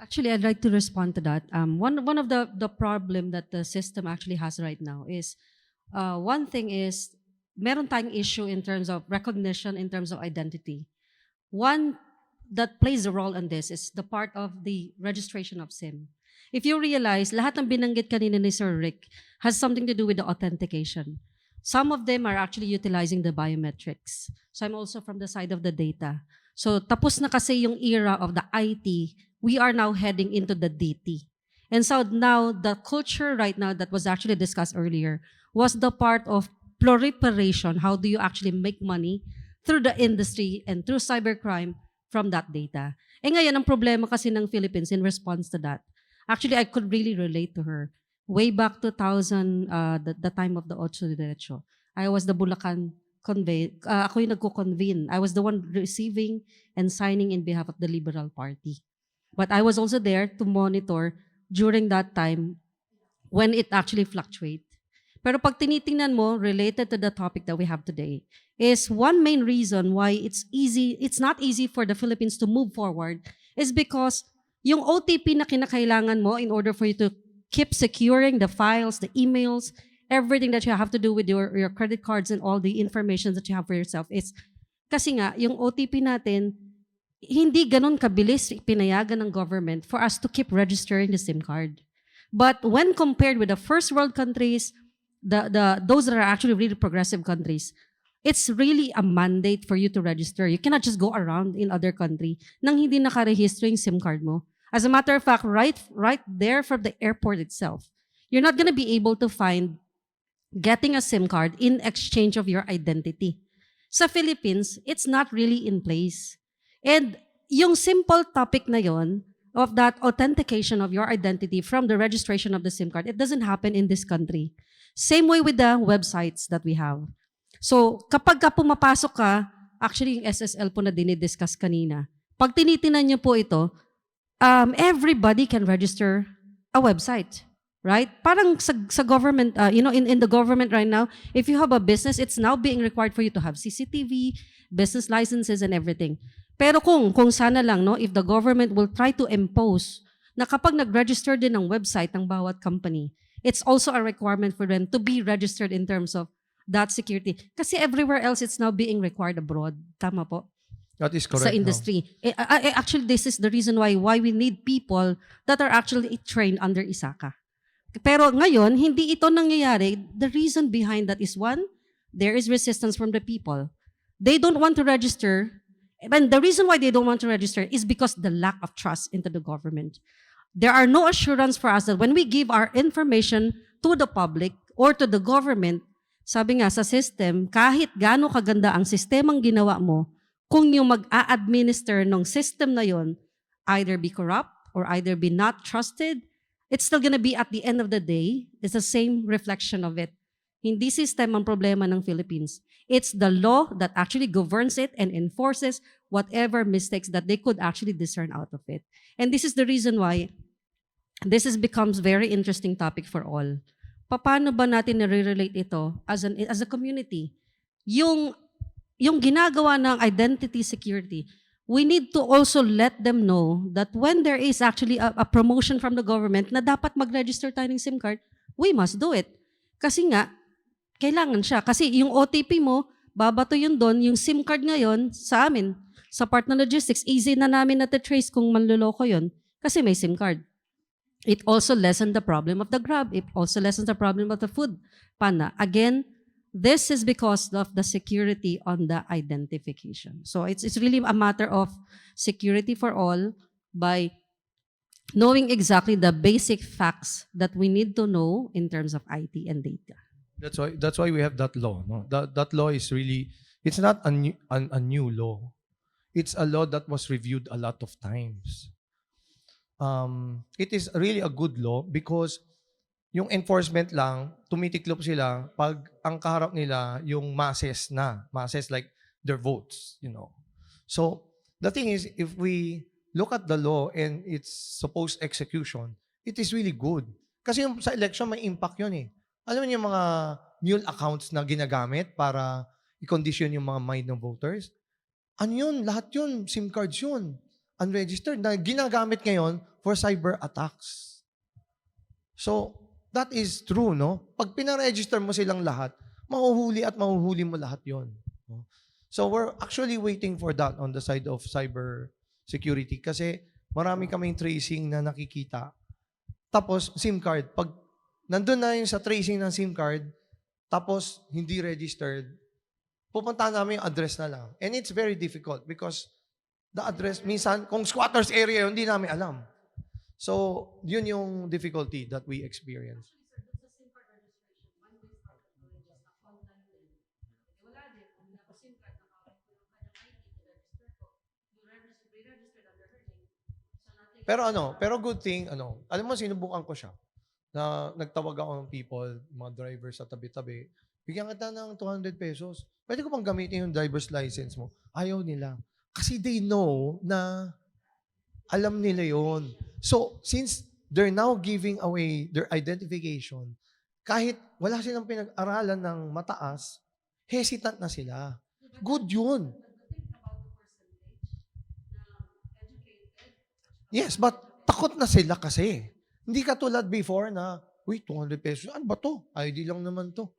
Actually, I'd like to respond to that. One of the problem that the system actually has right now is, one thing is, meron tayong issue in terms of recognition, in terms of identity. One that plays a role in this is the part of the registration of SIM. If you realize, lahat ng binanggit kanina ni Sir Rick has something to do with the authentication. Some of them are actually utilizing the biometrics. So I'm also from the side of the data. So tapos na kasi yung era of the IT, we are now heading into the DT. And so now the culture right now that was actually discussed earlier was the part of proliferation. How do you actually make money through the industry and through cybercrime from that data? Eh ngayon, ang problema kasi ng Philippines in response to that, actually I could really relate to her. Way back 2000, the time of the Ocho de Derecho, I was the Bulacan ako yung nagko-convene. I was the one receiving and signing in behalf of the Liberal Party. But I was also there to monitor during that time when it actually fluctuated. Pero pag tinitingnan mo, related to the topic that we have today, is one main reason why it's not easy for the Philippines to move forward is because yung OTP na kinakailangan mo in order for you to keep securing the files, the emails, everything that you have to do with your credit cards and all the information that you have for yourself is, kasi nga, yung OTP natin, hindi ganun kabilis pinayagan ng government for us to keep registering the SIM card. But when compared with the first world countries, those that are actually really progressive countries, it's really a mandate for you to register. You cannot just go around in other country nang hindi nakarehistro yung SIM card mo. As a matter of fact, right there from the airport itself, you're not gonna be able to find getting a SIM card in exchange of your identity. Sa Philippines, it's not really in place. And yung simple topic na yon of that authentication of your identity from the registration of the SIM card, it doesn't happen in this country. Same way with the websites that we have. So kapag ka pumapasok ka, actually yung SSL po na dinidiscuss kanina, pag tinitinan niyo po ito, everybody can register a website. Right? Parang sa government, in the government right now, if you have a business, it's now being required for you to have CCTV, business licenses, and everything. Pero kung sana lang, no, if the government will try to impose na kapag nag-register din ng website ng bawat company, it's also a requirement for them to be registered in terms of that security. Kasi everywhere else, it's now being required abroad. Tama po? That is correct. Sa industry. Actually, this is the reason why we need people that are actually trained under ISACA. Pero ngayon, hindi ito nangyayari. The reason behind that is one, there is resistance from the people. They don't want to register. And the reason why they don't want to register is because the lack of trust into the government. There are no assurance for us that when we give our information to the public or to the government, sabi nga sa system, kahit gaano kaganda ang sistemang ginawa mo, kung yung mag-a-administer ng system na yon either be corrupt or either be not trusted, it's still gonna be at the end of the day, it's the same reflection of it. Hindi system ang problema ng Philippines. It's the law that actually governs it and enforces whatever mistakes that they could actually discern out of it. And this is the reason why this becomes very interesting topic for all. Paano ba natin nare-relate ito as a community? Yung ginagawa ng identity security, we need to also let them know that when there is actually a promotion from the government na dapat mag-register tayo ng SIM card, we must do it. Kasi nga, kailangan siya. Kasi yung OTP mo, babato yun doon, yung SIM card ngayon sa amin, sa part ng logistics, easy na namin na-trace kung manloloko yun kasi may SIM card. It also lessens the problem of the Grab. It also lessens the problem of the food panda. Again, this is because of the security on the identification. So it's really a matter of security for all by knowing exactly the basic facts that we need to know in terms of IT and data. That's why we have that law. No? That law is really, it's not a new law. It's a law that was reviewed a lot of times. It is really a good law because yung enforcement lang, tumitiklop sila pag ang kaharap nila yung masses like their votes, you know. So, the thing is, if we look at the law and its supposed execution, it is really good. Kasi yung sa election, may impact yun eh. Alam niyo yung mga mule accounts na ginagamit para i-condition yung mga mind ng voters? Ano yun? Lahat yun, SIM cards yun. Unregistered na ginagamit ngayon for cyber attacks. So, that is true, no? Pag pinaregister mo silang lahat, mahuhuli at mahuhuli mo lahat yon. So, we're actually waiting for that on the side of cyber security kasi marami kaming tracing na nakikita. Tapos, SIM card. Pag nandun na yung sa tracing ng SIM card, tapos hindi registered, pupunta namin yung address na lang. And it's very difficult because the address, minsan, kung squatters area yun, hindi namin alam. So, yun yung difficulty that we experience. Pero good thing, alam mo, sinubukan ko siya. Na nagtawag ako ng people, mga drivers sa tabi-tabi, bigyan kita ng 200 pesos. Pwede ko bang gamitin yung driver's license mo? Ayaw nila. Kasi they know na alam nila yon. So, since they're now giving away their identification, kahit wala silang pinag-aralan ng mataas, hesitant na sila. Good yun. Yes, but takot na sila kasi. Hindi katulad before na, uy, 200 pesos, ano ba to? ID lang naman to.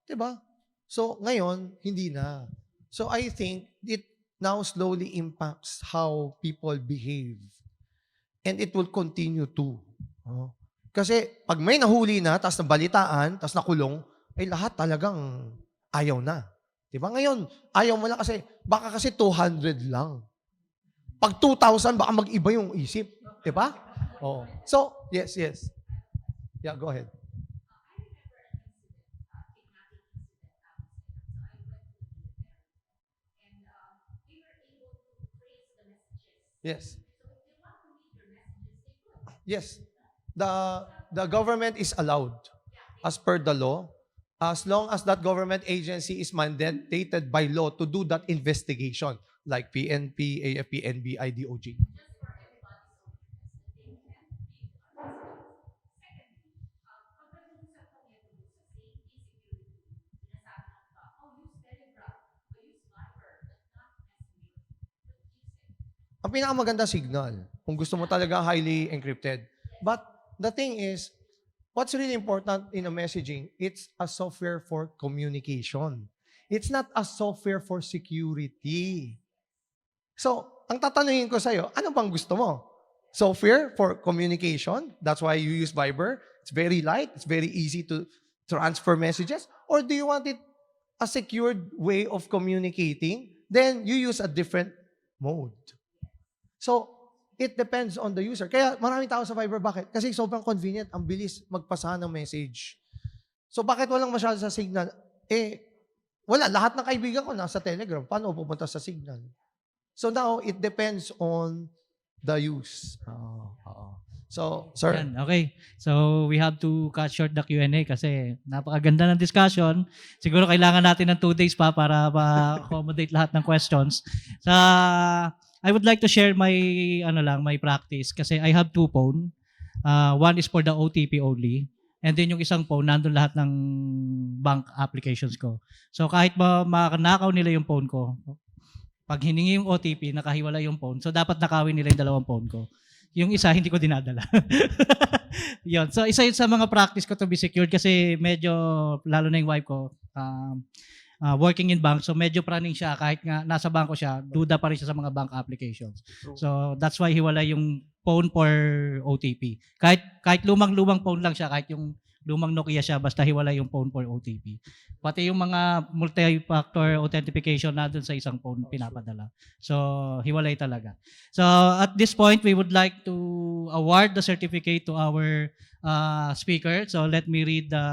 Diba? So, ngayon, hindi na. So, I think it now slowly impacts how people behave. And it will continue to. Kasi, pag may nahuli na, tapos nabalitaan, tapos nakulong, ay lahat talagang ayaw na. Diba? Ngayon, ayaw mo lang kasi, baka kasi 200 lang. Pag 2,000, baka mag-iba yung isip. Diba? Oh. So, yes. Yeah, go ahead. Yes. Yes. The government is allowed as per the law as long as that government agency is mandated by law to do that investigation like PNP, AFP, NB, IDOJ. Ang pinakamaganda signal, kung gusto mo talaga highly encrypted. But the thing is, what's really important in a messaging, it's a software for communication. It's not a software for security. So, ang tatanungin ko sa'yo, ano bang gusto mo? Software for communication? That's why you use Viber? It's very light, it's very easy to transfer messages? Or do you want it a secured way of communicating? Then you use a different mode. So, it depends on the user. Kaya maraming tao sa Viber, bakit? Kasi sobrang convenient, ang bilis magpasa ng message. So, bakit walang masyado sa Signal? Wala. Lahat ng kaibigan ko nasa Telegram. Paano pupunta sa Signal? So, now, it depends on the use. So, sir, Yan, okay. So we have to cut short the Q&A kasi napakaganda ng discussion. Siguro kailangan natin ng 2 days pa para ma-accommodate lahat ng questions. I would like to share my my practice kasi I have 2 phone. One is for the OTP only. And then yung isang phone, nandun lahat ng bank applications ko. So kahit makanakaw nila yung phone ko, pag hiningi yung OTP, nakahiwala yung phone. So dapat nakawin nila yung 2 phone ko. Yung isa, hindi ko dinadala. Yun. So isa yun sa mga practice ko to be secured kasi medyo, lalo na yung wife ko, working in bank. So medyo praning siya kahit nga nasa banko siya, duda pa rin siya sa mga bank applications. So that's why hiwala yung phone for OTP. Kahit lumang-lumang phone lang siya, kahit yung lumang Nokia siya, basta hiwala yung phone for OTP. Pati yung mga multi-factor authentication na dun sa isang phone pinapadala. So hiwalay talaga. So at this point, we would like to award the certificate to our speaker. So let me read the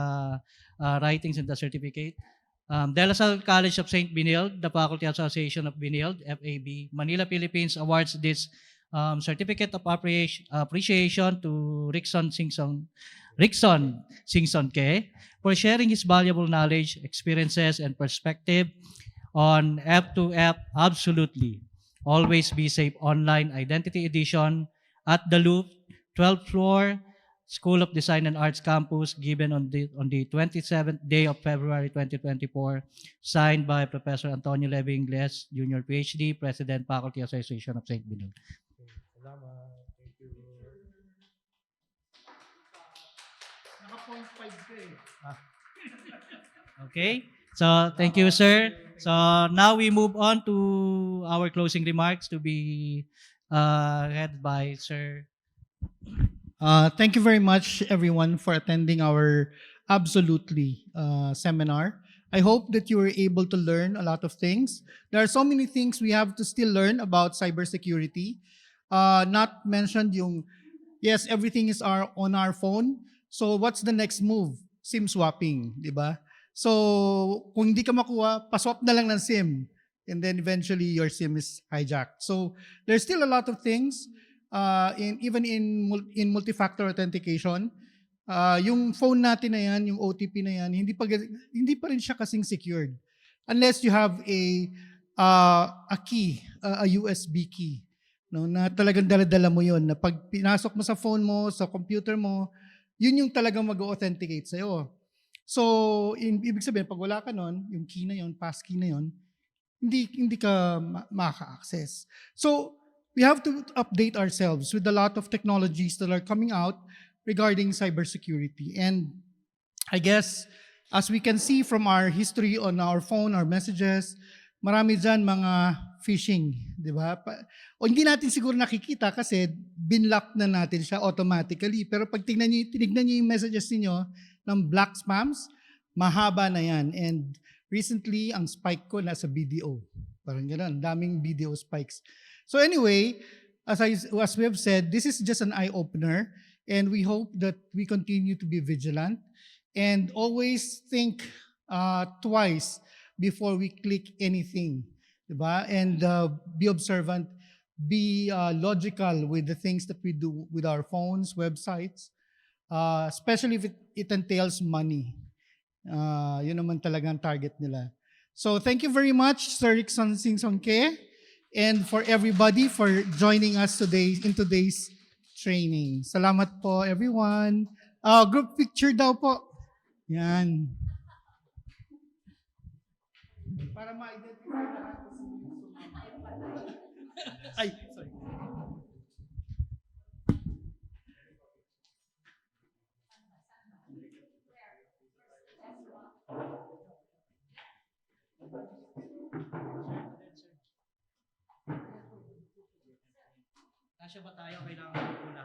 writings in the certificate. De La Salle College of St. Benilde, the Faculty Association of Benilde, FAB, Manila, Philippines awards this certificate of appreciation to Ricson Singson Que for sharing his valuable knowledge, experiences, and perspective on F2F ABSO-lutely. Always Be Safe Online Identity Edition at the Loop, 12th floor, School of Design and Arts Campus, given on the 27th day of February 2024, signed by Professor Antonio Levy Ingles, Junior PhD, President, Faculty Association of St. Benilde. Okay. So, thank you, sir. So, now we move on to our closing remarks to be led by Sir. Thank you very much, everyone, for attending our Absolutely seminar. I hope that you were able to learn a lot of things. There are so many things we have to still learn about cybersecurity. Not mentioned yung, yes, everything is on our phone. So what's the next move? SIM swapping, di ba? So kung hindi ka makuha, paswap na lang ng SIM. And then eventually your SIM is hijacked. So there's still a lot of things. Even in multi-factor authentication, yung phone natin na yan, yung OTP na yan, hindi pa rin siya kasing secured unless you have a key, a USB key, no, na talagang dala-dala mo yon, na pag pinasok mo sa phone mo, sa computer mo, yun yung talagang mag-authenticate sa'yo. So, ibig sabihin, pag wala ka nun, yung key na yon, pass key na yon, hindi ka maka-access. So, we have to update ourselves with a lot of technologies that are coming out regarding cybersecurity. And I guess, as we can see from our history on our phone, our messages, marami dyan mga phishing, di ba? O hindi natin siguro nakikita kasi binlock na natin siya automatically. Pero pag tinignan nyo yung messages niyo ng black spams, mahaba na yan. And recently, ang spike ko nasa BDO. Parang gano'n, daming BDO spikes. So anyway, as we have said, this is just an eye-opener, and we hope that we continue to be vigilant and always think twice before we click anything, diba? And be observant, be logical with the things that we do with our phones, websites, especially if it entails money. Yun naman talagang target nila. So thank you very much, Sir Ricson Singson Que, and for everybody for joining us today in today's training. Salamat po, everyone. Group picture daw po. Yan. Para ma-identify lahat kung sino yung sumama. Ay, sorry. Kasya ba tayo? Kailangan ko na.